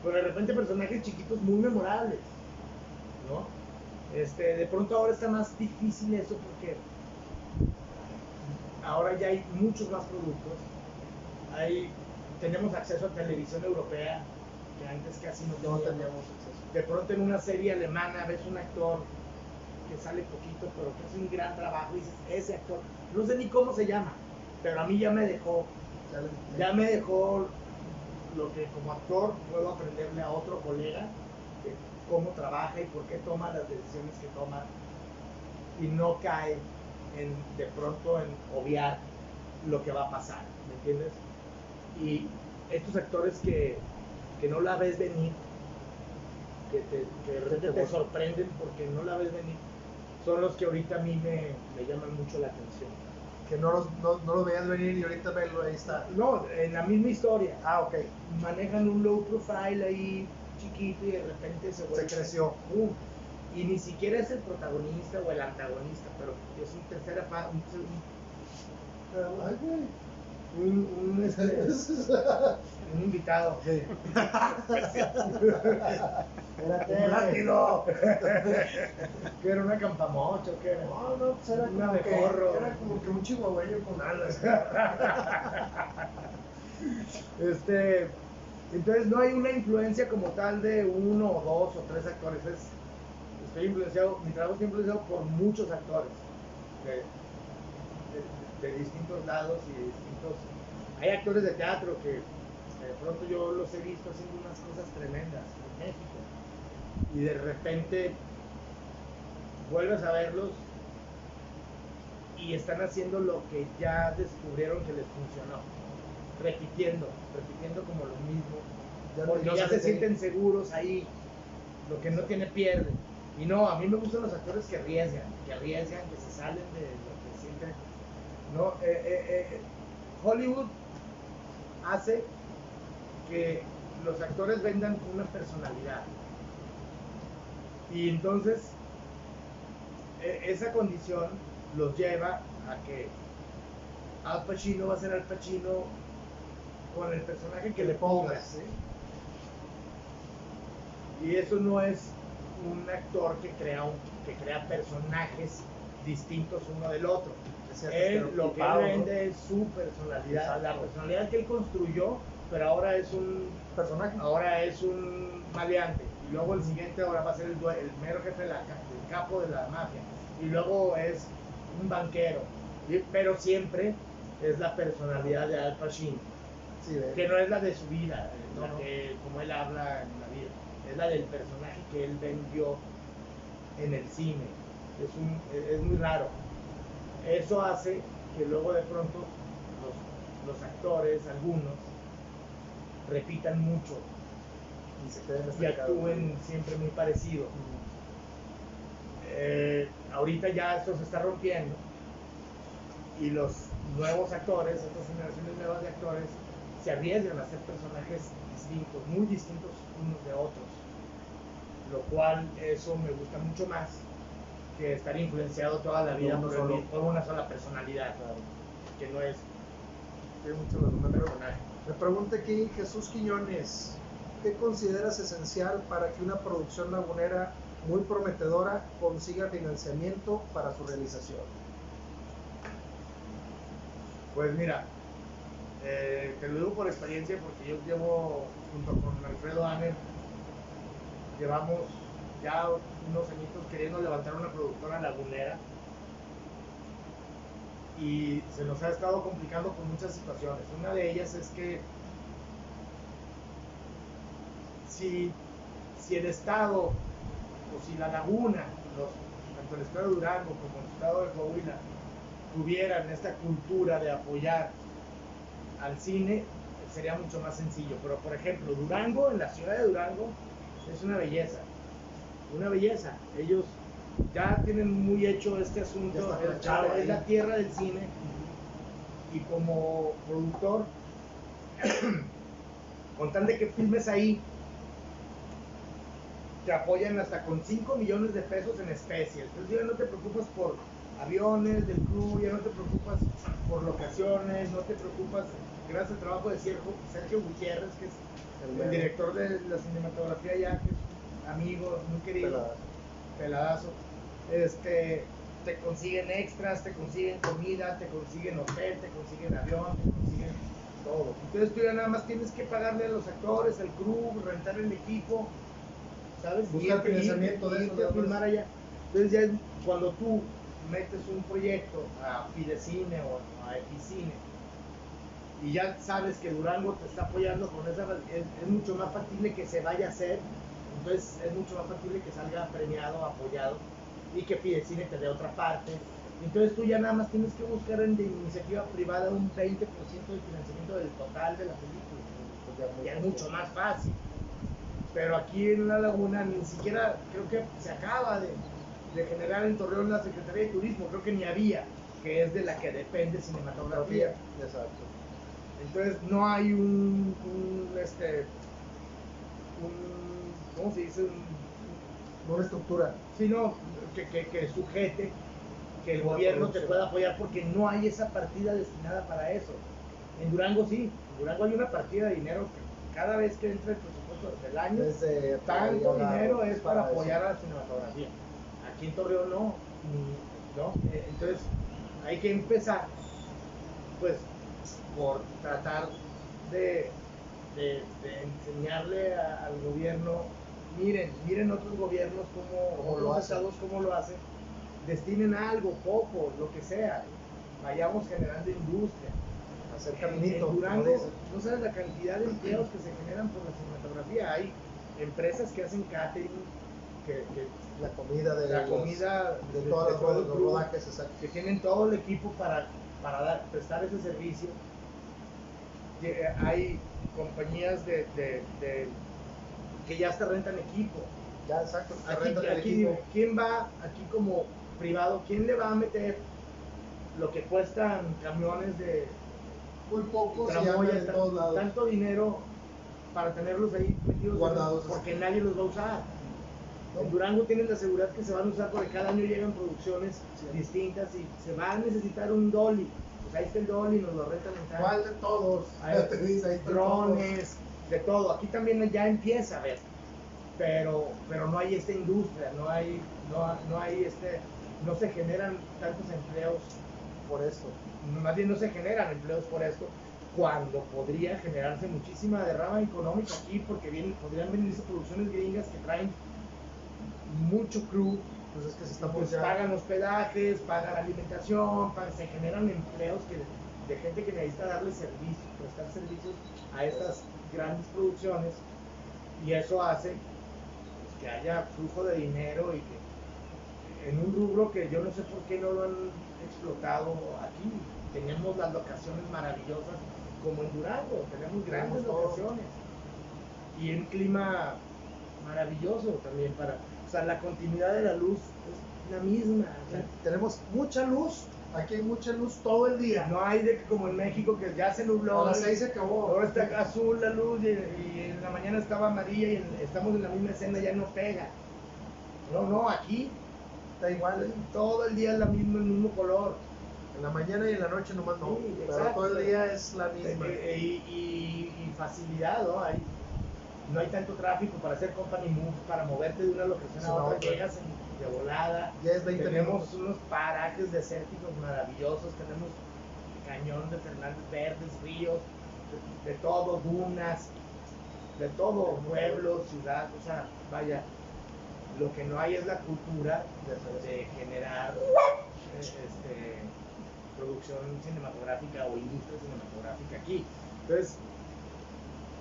Pero de repente personajes chiquitos muy memorables, ¿no? De pronto ahora está más difícil eso porque ahora ya hay muchos más productos. Tenemos acceso a televisión europea que antes casi no teníamos acceso. De pronto en una serie alemana ves un actor que sale poquito pero que hace un gran trabajo y dices, ese actor, no sé ni cómo se llama, pero a mí ya me dejó lo que como actor puedo aprenderle a otro colega de cómo trabaja y por qué toma las decisiones que toma y no cae de pronto en obviar lo que va a pasar, ¿me entiendes? Y estos actores que no la ves venir, que de repente te sorprenden porque no la ves venir, son los que ahorita a mí me llaman mucho la atención. Que no lo veías venir y ahorita ahí está. No, en la misma historia. Ok. Manejan un low profile ahí chiquito y de repente se creció. Y ni siquiera es el protagonista o el antagonista, pero es un tercera un invitado. Sí. Un látigo. Que era una campamocha, ¿o qué era? No, pues era una como mejorro. Era como que un chihuahueño con alas. Entonces no hay una influencia como tal de uno o dos o tres actores. Mi trabajo está influenciado por muchos actores de distintos lados y de distintos. Hay actores de teatro que de pronto yo los he visto haciendo unas cosas tremendas en México y de repente vuelves a verlos y están haciendo lo que ya descubrieron que les funcionó, repitiendo como lo mismo, porque ya se sienten seguros ahí, lo que no tiene pierde. Y no, a mí me gustan los actores que arriesgan, que se salen de lo que sienten. No, Hollywood hace que los actores vendan una personalidad. Y entonces esa condición los lleva a que Al Pacino va a ser Al Pacino con el personaje que le pongas, ¿sí? Y eso no es un actor que crea personajes distintos uno del otro. Él lo que él vende es su personalidad. Exacto. La personalidad que él construyó, pero ahora es un personaje. Ahora es un maleante. Y luego el siguiente ahora va a ser el mero jefe del capo de la mafia. Y luego es un banquero. Pero siempre es la personalidad de Al Pacino. Sí, que no es la de su vida, que como él habla en la vida. Es la del personaje que él vendió en el cine. Es muy raro. Eso hace que luego de pronto los actores, algunos, repitan mucho y actúen siempre muy parecido. Ahorita ya esto se está rompiendo y los nuevos actores, estas generaciones nuevas de actores, se arriesgan a hacer personajes distintos, muy distintos unos de otros, lo cual eso me gusta mucho más que estar influenciado toda la vida por una sola personalidad, que no es un personaje. Me pregunta aquí Jesús Quiñones, ¿qué consideras esencial para que una producción lagunera muy prometedora consiga financiamiento para su realización? Pues mira, te lo digo por experiencia porque yo llevo, junto con Alfredo Aner, llevamos ya unos añitos queriendo levantar una productora lagunera y se nos ha estado complicando por muchas situaciones. Una de ellas es que si si el estado o si la laguna, tanto el estado de Durango como el estado de Coahuila, tuvieran esta cultura de apoyar al cine, sería mucho más sencillo. Pero por ejemplo, Durango, en la ciudad de Durango, es una belleza. Ellos ya tienen muy hecho este asunto, es la tierra del cine, y como productor, con tal de que filmes ahí, te apoyan hasta con 5 millones de pesos en especie. Entonces ya no te preocupas por aviones del club, ya no te preocupas por locaciones, no te preocupas, gracias al trabajo de Sergio Gutiérrez, que es el director de la cinematografía ya, que es amigo, muy querido, peladazo. Te consiguen extras, te consiguen comida, te consiguen hotel, te consiguen avión, te consiguen todo. Entonces tú ya nada más tienes que pagarle a los actores, al crew, rentar el equipo, ¿sabes? Buscar financiamiento de eso, a filmar allá. Entonces ya es cuando tú metes un proyecto a Fidecine o a Epicine y ya sabes que Durango te está apoyando con esa, es mucho más factible que se vaya a hacer. Entonces es mucho más factible que salga premiado, apoyado, y que Fidecine te dé otra parte. Entonces tú ya nada más tienes que buscar de iniciativa privada un 20% de financiamiento del total de la película. Pues ya es mucho más fácil. Pero aquí en La Laguna ni siquiera, creo que se acaba de generar en Torreón la Secretaría de Turismo, creo que ni había, que es de la que depende cinematografía. Exacto. Entonces no hay ¿cómo se dice? Una estructura. Sino que sujete que el gobierno te pueda apoyar, porque no hay esa partida destinada para eso. En Durango sí, en Durango hay una partida de dinero que cada vez que entra el presupuesto del año, tanto dinero es para apoyar a la cinematografía. Aquí en Torreón no. Entonces hay que empezar pues por tratar de enseñarle al gobierno, miren otros gobiernos como otros estados cómo lo hacen, destinen algo, poco, lo que sea, vayamos generando industria. Hacer caminito. En Durango, no sabes la cantidad de empleos que se generan por la cinematografía. Hay empresas que hacen catering, la comida de todos los rodajes, exacto, que tienen todo el equipo para prestar ese servicio. Hay compañías que ya hasta rentan equipo. Ya, exacto. Aquí, ¿quién va aquí como privado? ¿Quién le va a meter lo que cuestan camiones de muy pocos tramoyas, tanto dinero para tenerlos ahí metidos guardados, porque nadie los va a usar? ¿No? En Durango tienen la seguridad que se van a usar porque cada año llegan producciones distintas y se va a necesitar un dolly. Pues ahí está el dolly, nos lo rentan en casa. ¿Cuál de todos? Hay drones, de todo. Aquí también ya empieza a ver, pero no hay esta industria, no se generan tantos empleos por esto. Más bien no se generan empleos por esto, cuando podría generarse muchísima derrama económica aquí, porque podrían venirse producciones gringas que traen mucho crew, pues es que se pues pagan hospedajes, pagan alimentación, se generan empleos de gente que necesita darle servicios, prestar servicios a estas grandes producciones, y eso hace pues, que haya flujo de dinero y que en un rubro que yo no sé por qué no lo han explotado aquí. Tenemos las locaciones maravillosas como en Durango, tenemos grandes locaciones y un clima maravilloso también o sea, la continuidad de la luz es la misma. O sea, tenemos mucha luz, aquí hay mucha luz todo el día. No hay de que como en México que ya se nubló. A las 6 se acabó. Ahora está azul la luz y en la mañana estaba amarilla y estamos en la misma escena, ya no pega. No, aquí da igual. Todo el día es el mismo color. En la mañana y en la noche nomás no. Sí, pero todo el día es la misma. Y facilidad, ¿no? No hay tanto tráfico para hacer company move, para moverte de una locación a otra, llegas de volada. Ya es 20 tenemos unos parajes desérticos maravillosos, tenemos cañón de Fernández Verdes, ríos, de todo, dunas, de todo, pueblo, ciudad, o sea, vaya. Lo que no hay es la cultura de generar producción cinematográfica o industria cinematográfica aquí. Entonces,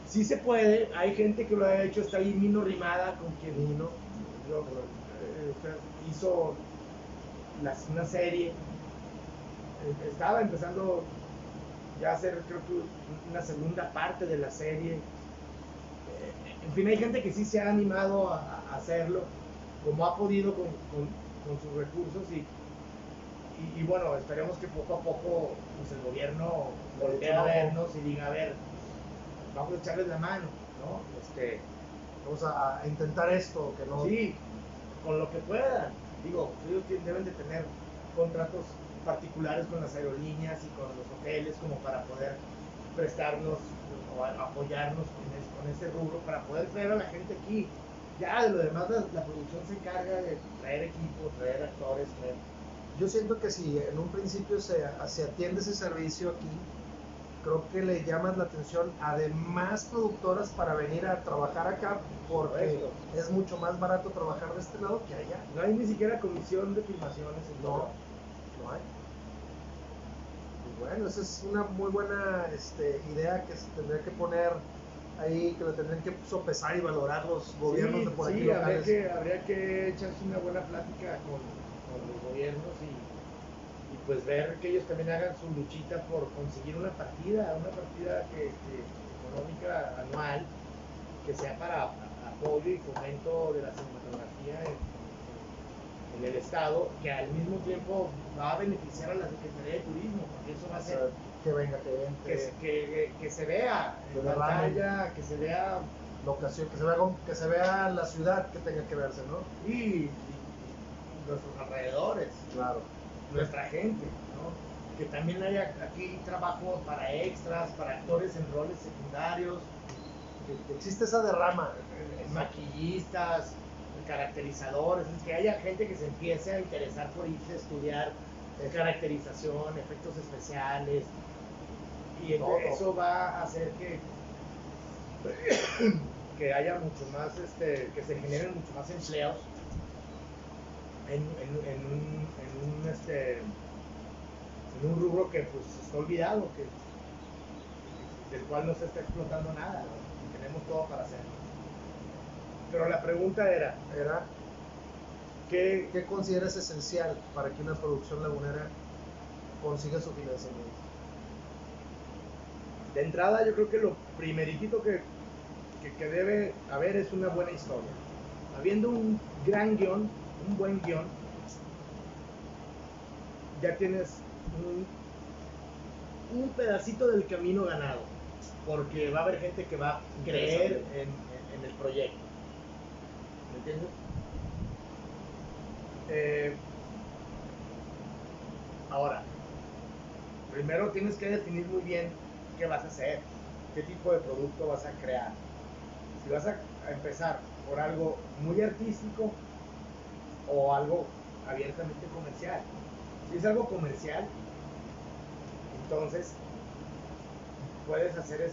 sí se puede, hay gente que lo ha hecho, está ahí Mino Rimada, con quien hizo una serie, estaba empezando ya a hacer, creo que una segunda parte de la serie. En fin, hay gente que sí se ha animado a hacerlo, como ha podido con sus recursos y bueno, esperemos que poco a poco pues, el gobierno voltee a vernos y diga, a ver, vamos a echarles la mano, ¿no? Vamos a intentar esto, que no... Sí, con lo que puedan. Digo, ellos deben de tener contratos particulares con las aerolíneas y con los hoteles como para poder prestarnos o apoyarnos con ese rubro para poder traer a la gente aquí. Ya de lo demás la producción se encarga de traer equipo, traer actores, traer... Yo siento que si en un principio se atiende ese servicio aquí, creo que le llamas la atención a demás productoras para venir a trabajar acá, porque es mucho más barato trabajar de este lado que allá. No hay ni siquiera comisión de filmaciones. No hay. Y bueno, esa es una muy buena idea que se tendría que poner ahí, que lo tendrían que sopesar y valorar los gobiernos de por aquí locales. Habría que echarse una buena plática con los gobiernos y pues ver que ellos también hagan su luchita por conseguir una partida económica anual que sea para apoyo y fomento de la cinematografía en el estado, que al mismo tiempo va a beneficiar a la Secretaría de Turismo, porque eso va a hacer que venga, que entre, que se vea en pantalla, que se vea locación, que se vea la ciudad que tenga que verse, ¿no? Y nuestros alrededores, claro, nuestra gente, ¿no? Que también haya aquí trabajo para extras, para actores en roles secundarios, que existe esa derrama, maquillistas, caracterizadores, que haya gente que se empiece a interesar por irse a estudiar caracterización, efectos especiales, y eso va a hacer que haya mucho más, que se generen mucho más empleos en un rubro que pues está olvidado, del cual no se está explotando nada, ¿no? Tenemos todo para hacerlo. Pero la pregunta era ¿qué consideras esencial para que una producción lagunera consiga su financiamiento? De entrada, yo creo que lo primeritito que debe haber es una buena historia. Habiendo un gran guión, un buen guión, ya tienes un pedacito del camino ganado, porque va a haber gente que va a creer en el proyecto. ¿Me entiendes? Ahora, primero tienes que definir muy bien qué vas a hacer, qué tipo de producto vas a crear. Si vas a empezar por algo muy artístico o algo abiertamente comercial. Si es algo comercial, entonces puedes hacer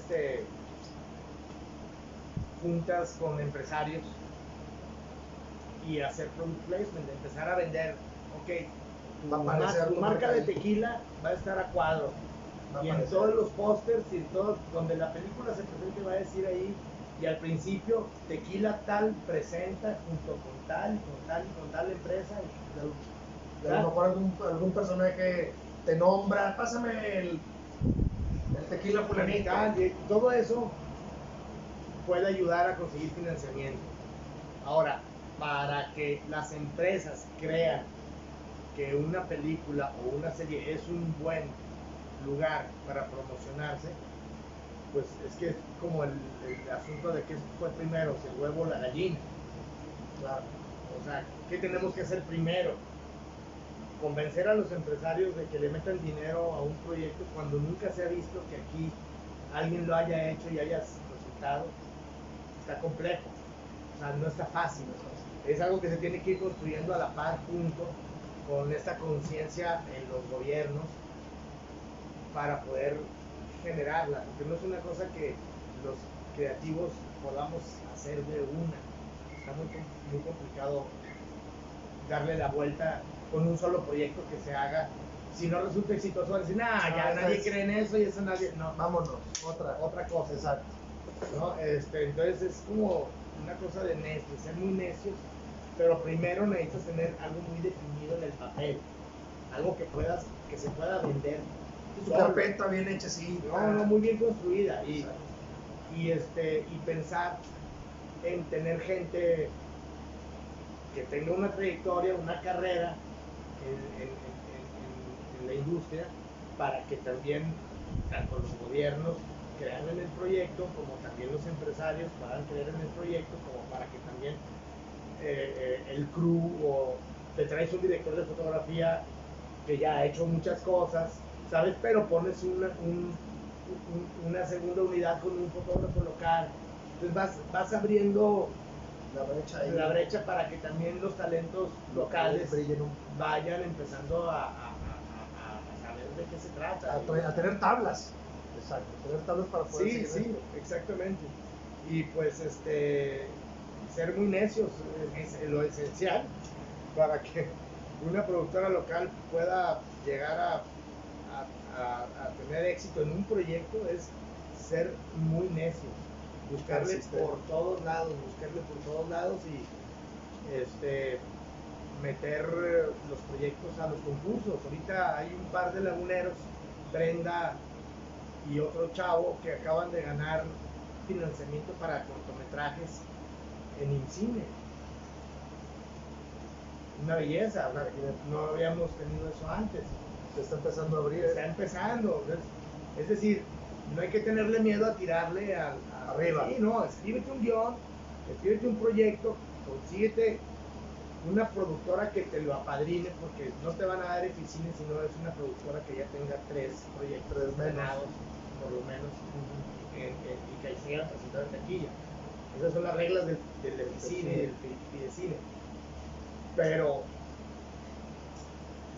juntas con empresarios y hacer product placement, empezar a vender, tu marca de tequila va a estar a cuadro, y en todos los pósters y todo donde la película se presente va a decir ahí, y al principio tequila tal presenta junto con tal y con tal empresa, y a lo mejor algún personaje te nombra, pásame el tequila fulanito, todo eso puede ayudar a conseguir financiamiento. Ahora, para que las empresas crean que una película o una serie es un buen lugar para promocionarse, pues es que es como el asunto de qué fue primero, si el huevo o la gallina. Claro. O sea, ¿qué tenemos que hacer primero? Convencer a los empresarios de que le metan dinero a un proyecto cuando nunca se ha visto que aquí alguien lo haya hecho y haya resultado. Está complejo, o sea, no está fácil. Es algo que se tiene que ir construyendo a la par junto con esta conciencia en los gobiernos para poder generarla, porque no es una cosa que los creativos podamos hacer de una. Está muy complicado darle la vuelta con un solo proyecto que se haga. Si no resulta exitoso, van a decir, ya nadie cree en eso y eso nadie. No, vámonos, otra cosa. Exacto. ¿no? Entonces es como una cosa de ser muy necios, pero primero necesitas tener algo muy definido en el papel, algo que se pueda vender. Tu carpeta bien hecha así. No, muy bien construida y pensar en tener gente que tenga una trayectoria, una carrera en la industria, para que también tanto los gobiernos crean en el proyecto, como también los empresarios puedan creer en el proyecto, como para que también el crew, o te traes un director de fotografía que ya ha hecho muchas cosas, ¿sabes? Pero pones una segunda unidad con un fotógrafo local. Entonces vas abriendo la brecha para que también los talentos locales vayan empezando a saber de qué se trata. A tener tablas. Exacto, tener tablas para poder seguir. Sí, exactamente. Y pues ser muy necios es lo esencial para que una productora local pueda llegar a tener éxito en un proyecto. Es ser muy necio, buscarle por todos lados y meter los proyectos a los concursos. Ahorita hay un par de laguneros, Brenda y otro chavo, que acaban de ganar financiamiento para cortometrajes en IMCINE. Una belleza, no habíamos tenido eso antes. Se está empezando a abrir. Está empezando. Es decir, no hay que tenerle miedo a tirarle arriba. Sí, no, escríbete un guión, escríbete un proyecto, consíguete una productora que te lo apadrine, porque no te van a dar Eficine si no es una productora que ya tenga 3 proyectos ganados, por lo menos, y que se hayan presentado en taquilla. Esas son las reglas del Eficine y del Fidecine. Pero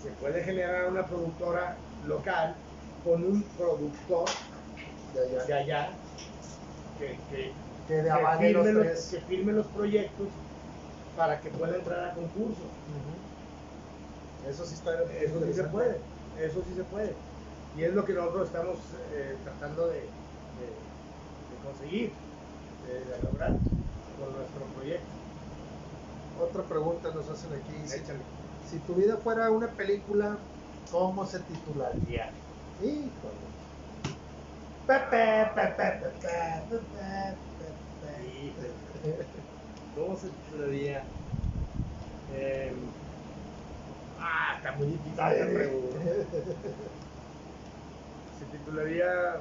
se puede generar una productora local con un productor de allá que firme los proyectos para que pueda entrar a concursos. Eso sí se puede. Y es lo que nosotros estamos tratando de conseguir, de lograr con nuestro proyecto. Otra pregunta nos hacen aquí. Échale. Si tu vida fuera una película, ¿cómo se titularía? Híjole. ¿Cómo se titularía? Está muy difícil la pregunta. Se titularía.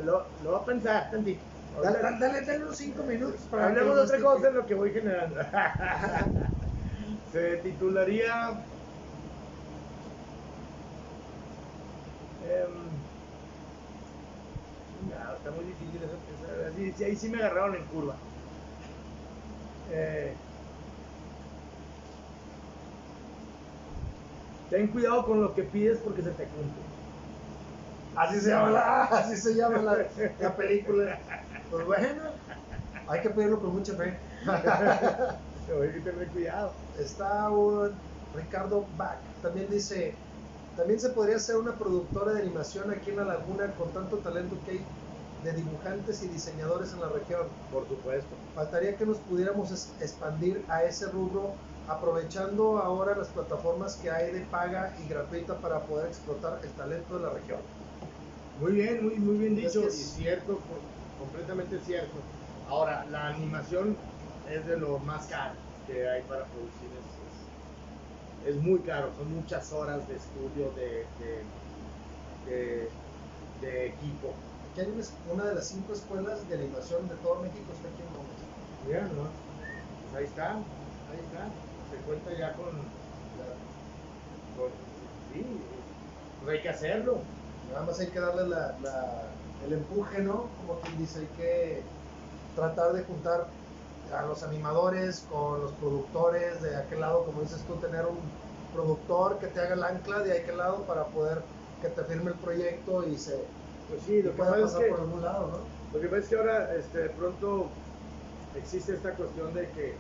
Lo voy a pensar tantito. Dale unos 5 minutos para hablemos de otra cosa en lo que voy generando. Se titularía está muy difícil eso. Ahí sí me agarraron en curva. Ten cuidado con lo que pides porque se te cumple. Así se llama la película. Pues bueno, hay que pedirlo con mucha fe. Hay que tener cuidado. Está un Ricardo Bach. También dice, también se podría hacer una productora de animación aquí en La Laguna con tanto talento que hay de dibujantes y diseñadores en la región. Por supuesto. Faltaría que nos pudiéramos expandir a ese rubro, aprovechando ahora las plataformas que hay de paga y gratuita para poder explotar el talento de la región. Muy bien, muy bien dicho, y cierto, completamente cierto. Ahora, la animación es de lo más caro que hay para producir. Es muy caro, son muchas horas de estudio, de equipo. Aquí hay una de las 5 escuelas de animación de todo México, está aquí en Gómez. Mira, ¿no? Pues ahí está. Se cuenta ya con sí, pues hay que hacerlo. Nada más hay que darle el empuje, ¿no? Como quien dice, hay que tratar de juntar a los animadores con los productores de aquel lado, como dices tú, tener un productor que te haga el ancla de aquel lado para poder que te firme el proyecto y se pues sí, lo que pueda pasa pasar es que, por algún lado, ¿no? Lo que pasa es que ahora de pronto existe esta cuestión de que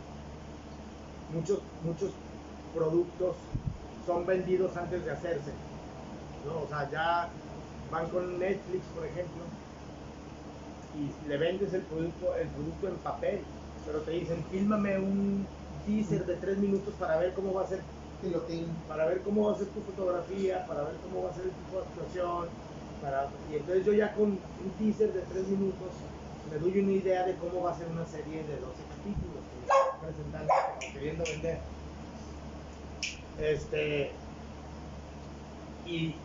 muchos productos son vendidos antes de hacerse, ¿no? O sea, ya van con Netflix, por ejemplo, y le vendes el producto en papel, pero te dicen, fílmame un teaser de 3 minutos para ver cómo va a ser Pilotín. para ver cómo va a ser tu fotografía, para ver cómo va a ser el tipo de actuación, y entonces yo ya con un teaser de 3 minutos me doy una idea de cómo va a ser una serie de 12 capítulos que me están presentando, queriendo vender. Y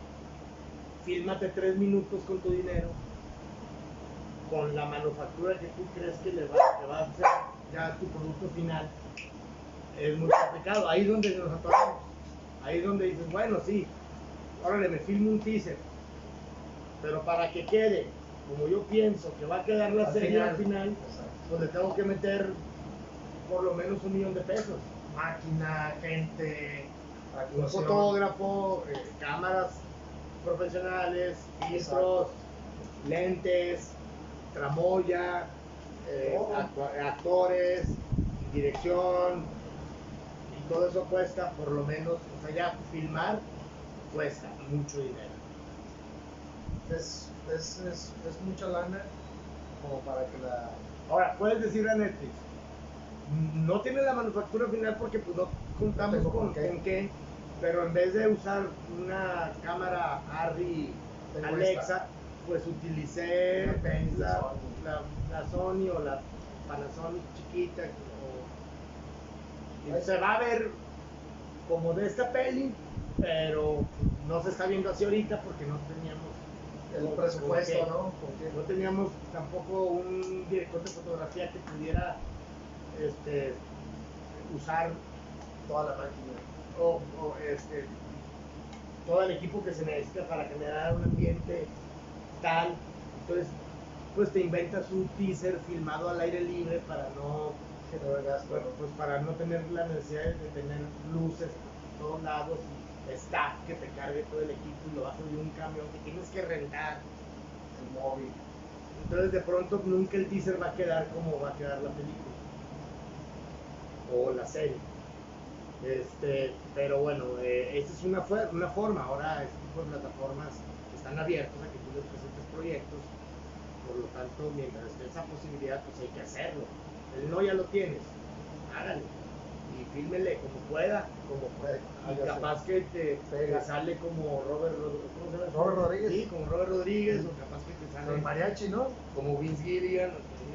fílmate 3 minutos con tu dinero, con la manufactura que tú crees que va a hacer ya tu producto final. Es muy complicado, ahí es donde nos atoramos. Ahí es donde dices, bueno, sí, órale, me filmo un teaser, pero para que quede como yo pienso que va a quedar la serie al final, pues le tengo que meter por lo menos $1,000,000. Máquina, gente, Un actuación. fotógrafo, cámaras profesionales, filtros, lentes, tramoya, actores, dirección, y todo eso cuesta por lo menos, o sea, ya filmar cuesta mucho dinero. Es mucha lana como para que la... Ahora, puedes decir a Netflix, no tiene la manufactura final porque pues no contamos Tengo con qué, pero en vez de usar una cámara Arri Tengo Alexa, esta. pues utilicé Una Penny, la Sony o la Panasonic chiquita, y se va a ver como de esta peli, pero no se está viendo así ahorita porque no teníamos el presupuesto, ¿no? Porque no teníamos tampoco un director de fotografía que pudiera usar Toda la máquina. todo el equipo que se necesita para generar un ambiente tal. Entonces, pues te inventas un teaser filmado al aire libre para no Generar gasto. pues para no tener la necesidad de tener luces por todos lados y staff que te cargue todo el equipo y lo vas a subir un camión que tienes que rentar. El móvil. Entonces de pronto nunca el teaser va a quedar como va a quedar la película o la serie. Pero bueno, esa es una forma. Ahora este tipo de plataformas están abiertas a que tú les presentes proyectos, por lo tanto mientras esté esa posibilidad pues hay que hacerlo. El no ya lo tienes, hágale y fílmele como pueda, y capaz que te sale como Robert Rodríguez. Sí, como Robert Rodríguez, o capaz que te sale el mariachi, ¿no? como Vince Gilligan,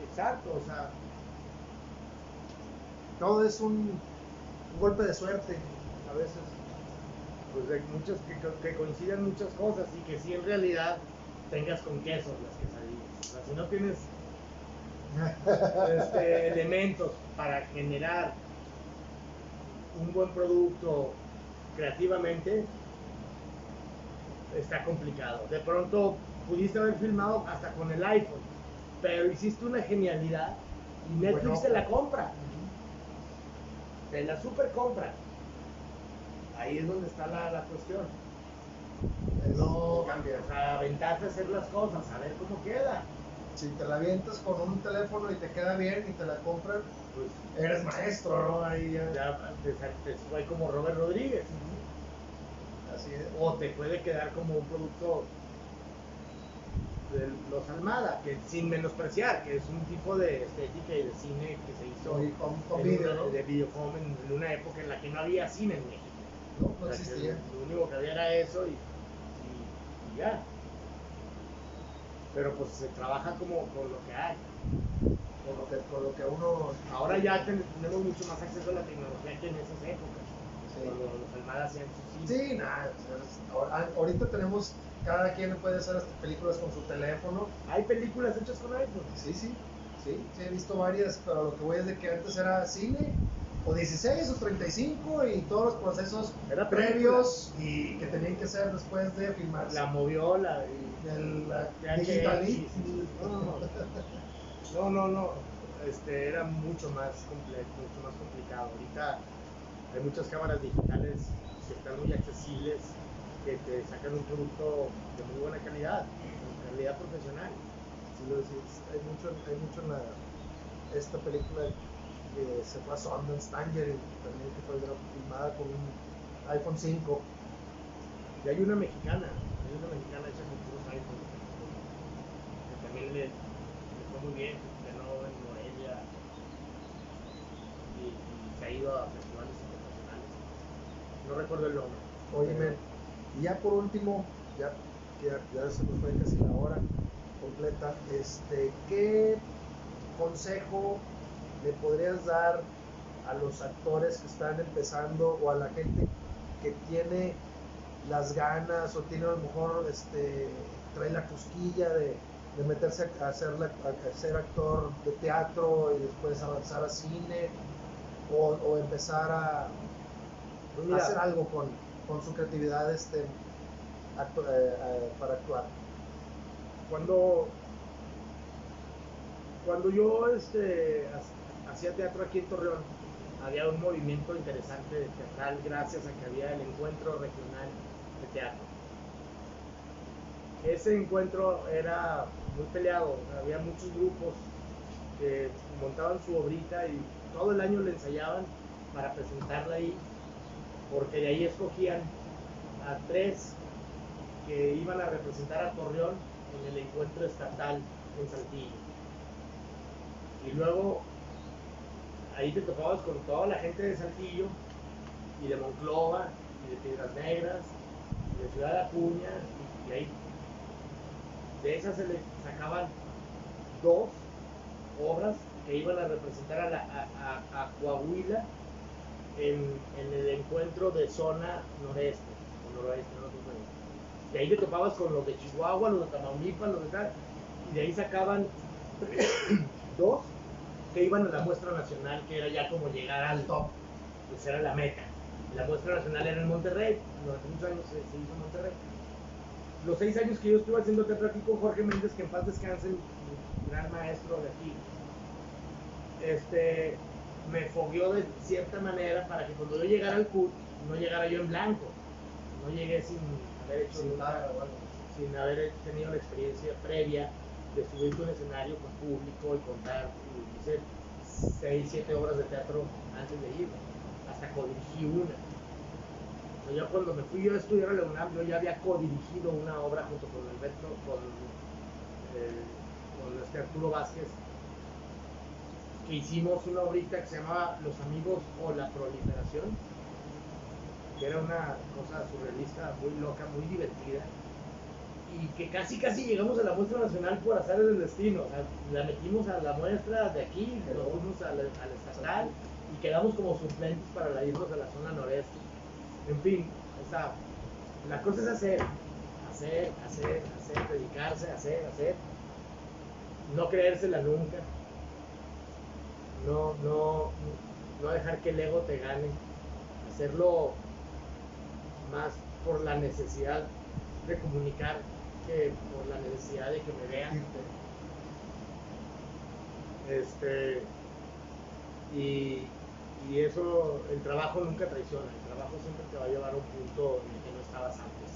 exacto, o sea, todo es un golpe de suerte a veces. Pues hay muchos que coinciden muchas cosas y que sí en realidad tengas con queso las quesadillas. O sea, si no tienes elementos para generar un buen producto creativamente, está complicado. De pronto pudiste haber filmado hasta con el iPhone, pero hiciste una genialidad y Netflix te la compra. Te la super compra. Ahí es donde está la cuestión. No cambia, o sea, aventarte a hacer las cosas, a ver cómo queda. Si te la avientas con un teléfono y te queda bien y te la compran, Pues eres maestro, ¿no? Ahí ya te fue como Robert Rodríguez. Así es. O te puede quedar como un producto de los Almada, que sin menospreciar, que es un tipo de estética y de cine que se hizo con video, ¿no? de videohome en una época en la que no había cine en México. No existía. Lo único que había era eso y ya. Pero pues se trabaja como con lo que hay. Con lo que uno... Ahora ya tenemos mucho más acceso a la tecnología que en esas épocas. Sí. Cuando los Almada hacían sus cine. Sí, nada. Ahorita tenemos, cada quien puede hacer hasta películas con su teléfono. Hay películas hechas con iPhone. Sí, he visto varias, pero lo que voy es de que antes era cine, o 16 o 35 y todos los procesos previos y que tenían que ser después de filmarse. La moviola y digitalí. No. Era mucho más complejo, mucho más complicado. Ahorita hay muchas cámaras digitales que están muy accesibles, que te sacan un producto de muy buena calidad, de calidad profesional. Sí, lo decís, hay mucho en esta película que se fue a Sundance, Tangerine, también que fue filmada con un iPhone 5. Y hay una mexicana hecha con puros iPhones, que también le fue fue muy bien, ganó en Morelia y se ha ido a festivales internacionales. No recuerdo el nombre. Oye, men, y ya por último, ya se nos fue casi la hora completa, ¿qué consejo le podrías dar a los actores que están empezando o a la gente que tiene las ganas o tiene a lo mejor trae la cosquilla de meterse a ser actor de teatro y después avanzar a cine o empezar a Pues mira, hacer algo con su creatividad para actuar? Cuando yo hacía teatro aquí en Torreón, había un movimiento interesante de teatral gracias a que había el encuentro regional de teatro. Ese encuentro era muy peleado, había muchos grupos que montaban su obrita y todo el año le ensayaban para presentarla ahí, porque de ahí escogían a 3 que iban a representar a Torreón en el encuentro estatal en Saltillo. Y luego ahí te topabas con toda la gente de Saltillo y de Monclova y de Piedras Negras y de Ciudad de Acuña y ahí de esas se le sacaban 2 obras que iban a representar a Coahuila en el encuentro de zona noreste o noroeste, no recuerdo. Y ahí te topabas con los de Chihuahua, los de Tamaulipas, los de tal, y de ahí sacaban 2 que iban a la muestra nacional, que era ya como llegar al top, pues era la meta. La muestra nacional era en Monterrey, durante muchos años se hizo en Monterrey. Los 6 años que yo estuve haciendo teatro aquí con Jorge Méndez, que en paz descanse, mi gran maestro de aquí, me fogueó de cierta manera para que cuando yo llegara al CUT, no llegara yo en blanco, no llegué sin haber hecho nada, sin haber tenido la experiencia previa de subirte a un escenario con público y contar, y hice 6, 7 obras de teatro antes de irme, hasta codirigí una. O sea, yo cuando me fui yo a estudiar a la UNAM, yo ya había codirigido una obra junto con Alberto, con Arturo Vázquez, que hicimos una obrita que se llamaba Los Amigos o la Proliferación, que era una cosa surrealista, muy loca, muy divertida, y que casi llegamos a la muestra nacional por azares del destino. O sea, la metimos a la muestra de aquí, nos fuimos al estatal y quedamos como suplentes para irnos a la zona noreste. En fin, o sea, la cosa es hacer, dedicarse, hacer, no creérsela nunca, no dejar que el ego te gane, hacerlo más por la necesidad de comunicar que por la necesidad de que me vean. Y eso, el trabajo nunca traiciona, el trabajo siempre te va a llevar a un punto en el que no estabas antes.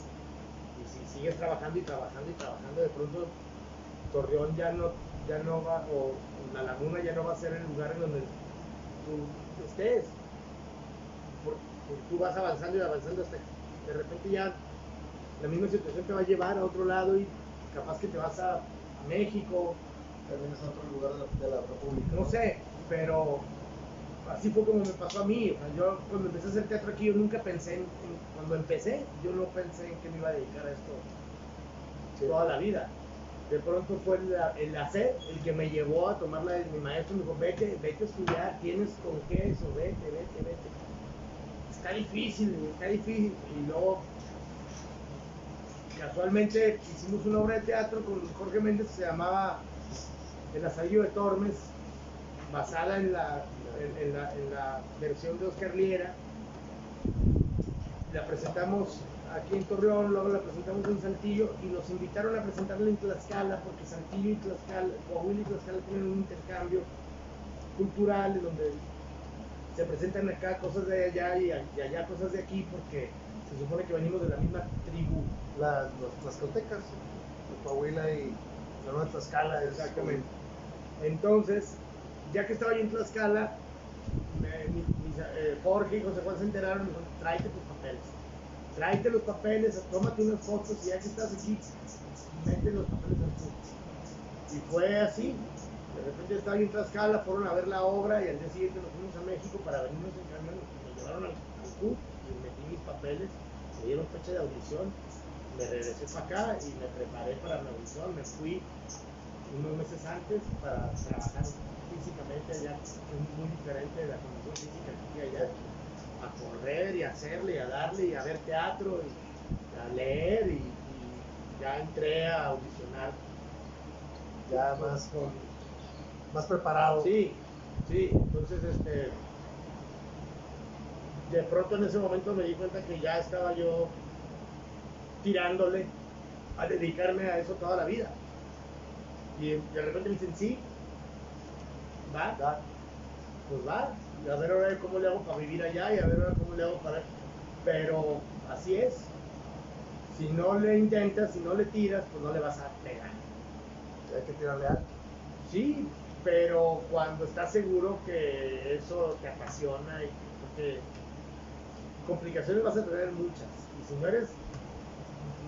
Y si sigues trabajando y trabajando, de pronto Torreón ya no va, o La Laguna ya no va a ser el lugar en donde tú estés. Porque tú vas avanzando y avanzando hasta que de repente ya la misma situación te va a llevar a otro lado y capaz que te vas a México. También es otro lugar de la República. No sé, pero así fue como me pasó a mí. O sea, yo cuando empecé a hacer teatro aquí, yo nunca pensé cuando empecé, yo no pensé en que me iba a dedicar a esto toda la vida. De pronto fue el hacer el que me llevó a tomar mi maestro me dijo, vete a estudiar, tienes con qué eso, vete. Está difícil. Y luego, casualmente, hicimos una obra de teatro con Jorge Méndez que se llamaba El Asadillo de Tormes, basada en la versión de Oscar Liera. La presentamos aquí en Torreón, luego la presentamos en Saltillo y nos invitaron a presentarla en Tlaxcala porque Saltillo y Tlaxcala, Coahuila y Tlaxcala tienen un intercambio cultural donde se presentan acá cosas de allá y allá cosas de aquí porque se supone que venimos de la misma tribu. Los tlaxcaltecas, Coahuila y la Nueva Tlaxcala. Exactamente. Entonces, ya que estaba ahí en Tlaxcala, Jorge y José Juan se enteraron y me dijeron, tráete los papeles, tómate unas fotos y ya que estás aquí, mete los papeles al club. Y fue así, De repente estaba yo en Tlaxcala, fueron a ver la obra y al día siguiente nos fuimos a México para venirnos en camión. Me llevaron al CUT y metí mis papeles, me dieron fecha de audición, me regresé para acá y me preparé para mi audición. Me fui unos meses antes para trabajar físicamente allá, que es muy diferente de la condición física que aquí allá, a correr y a hacerle y a darle y a ver teatro y a leer y ya entré a audicionar Ya más preparado. Sí, entonces de pronto en ese momento me di cuenta que ya estaba yo tirándole a dedicarme a eso toda la vida. Y de repente me dicen, sí, va, pues va, y a ver ahora cómo le hago para vivir allá y a ver ahora cómo le hago para... Pero así es, si no le intentas, si no le tiras, pues no le vas a pegar. Hay que tirarle alto. Sí, pero cuando estás seguro que eso te apasiona y porque complicaciones vas a tener muchas. Y si no eres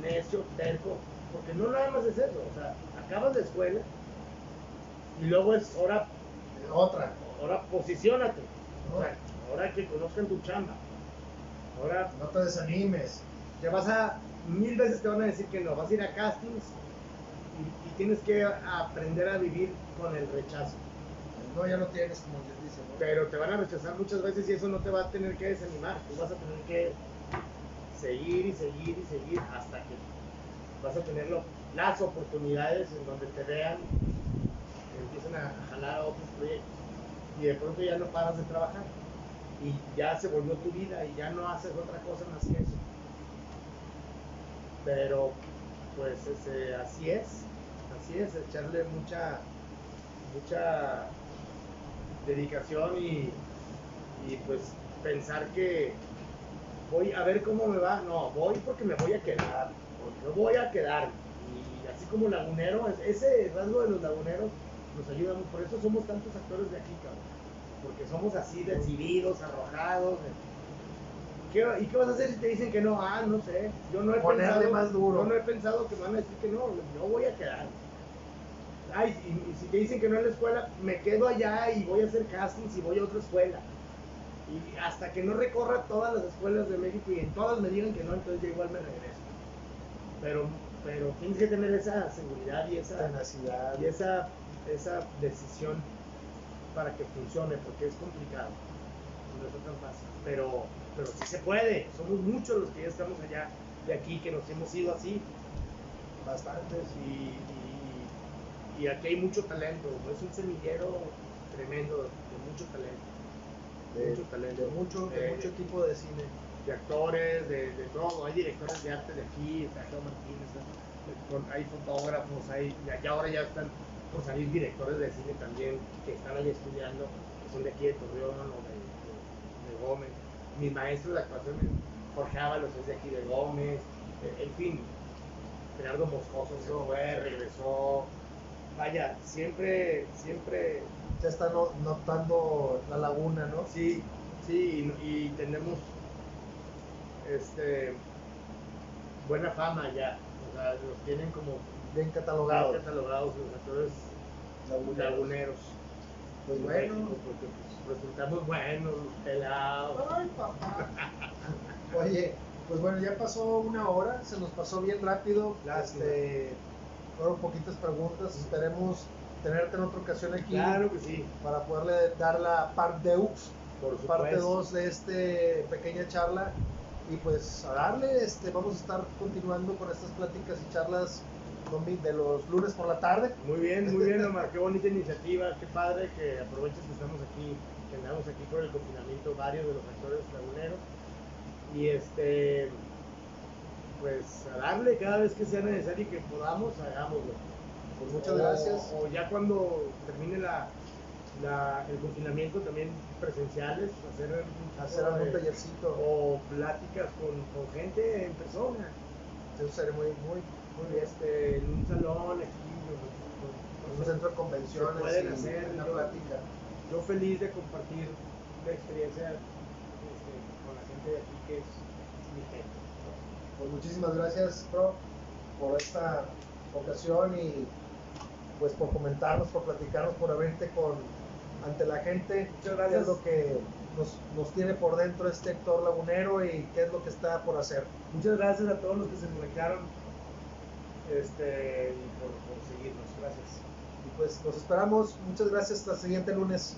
necio, terco, porque no nada más es eso, o sea, acabas la escuela y luego es ahora posiciónate, o sea, ahora que conozcan tu chamba, ahora No te desanimes. te vas a, 1000 veces te van a decir que no, vas a ir a castings y tienes que aprender a vivir con el rechazo. No, ya lo tienes, como les dice, ¿no? Pero te van a rechazar muchas veces y eso no te va a tener que desanimar. Tú vas a tener que seguir y seguir y seguir hasta que vas a tener las oportunidades en donde te vean, empiezan a jalar a otros proyectos y de pronto ya no paras de trabajar y ya se volvió tu vida y ya no haces otra cosa más que eso. Pero pues así es, echarle mucha dedicación y pues pensar que voy a ver cómo me va, no, voy porque me voy a quedar, porque voy a quedar. Y así como lagunero, ese rasgo de los laguneros nos ayuda mucho, por eso somos tantos actores de aquí, cabrón, porque somos así decididos, arrojados. ¿Y qué vas a hacer si te dicen que no? Ah, no sé, yo no he Ponerle más duro. Yo no he pensado que me van a decir que no, yo voy a quedar. Ay, y si te dicen que no en la escuela, me quedo allá y voy a hacer castings y voy a otra escuela. Y hasta que no recorra todas las escuelas de México y en todas me digan que no, entonces yo igual me regreso. Pero tienes que tener esa seguridad y esa tenacidad y esa decisión para que funcione, porque es complicado. No es tan fácil. Pero sí se puede. Somos muchos los que ya estamos allá de aquí, que nos hemos ido así. bastantes. Y aquí hay mucho talento. Es un semillero tremendo de mucho talento. De mucho tipo de cine. De actores, de todo. Hay directores de arte de aquí, está Geo Martínez, hay fotógrafos, y ahora ya están por salir directores de cine también que están ahí estudiando, que son de aquí de Torreón o de Gómez. Mis maestros de actuación, Jorge Ábalos es de aquí de Gómez, en fin, Gerardo Moscoso se fue, regresó. Vaya, siempre Ya está notando la laguna, ¿no? Sí, y tenemos buena fama ya, o sea, los tienen como bien catalogados los actores laguneros. Pues bueno, México, porque pues, resultamos buenos, pelados. Ay, papá. Oye, pues bueno, ya pasó una hora, se nos pasó bien rápido. Fueron poquitas preguntas, esperemos tenerte en otra ocasión aquí. Claro que sí. Para poderle dar la parte 2 parte 2 de esta pequeña charla. Y pues a darle, vamos a estar continuando con estas pláticas y charlas de los lunes por la tarde. Muy bien, Omar, qué bonita iniciativa, qué padre que aproveches que estamos aquí, que andamos aquí por el confinamiento, varios de los actores laguneros. Y pues a darle cada vez que sea necesario y que podamos, hagámoslo. Pues muchas gracias. O ya cuando termine el confinamiento también presenciales, hacer algún tallercito o pláticas con gente en persona. Eso sería muy bien. En un salón aquí, en un centro de convenciones, pueden hacer una plática. Yo feliz de compartir la experiencia con la gente de aquí que es mi gente. Pues muchísimas gracias, Pro, por esta ocasión y pues por comentarnos, por platicarnos, por abrirte ante la gente. Muchas ¿Qué es gracias. lo que nos tiene por dentro este Héctor Lagunero y qué es lo que está por hacer? Muchas gracias a todos los que se conectaron y por seguirnos. Gracias. Y pues nos esperamos. Muchas gracias. Hasta el siguiente lunes.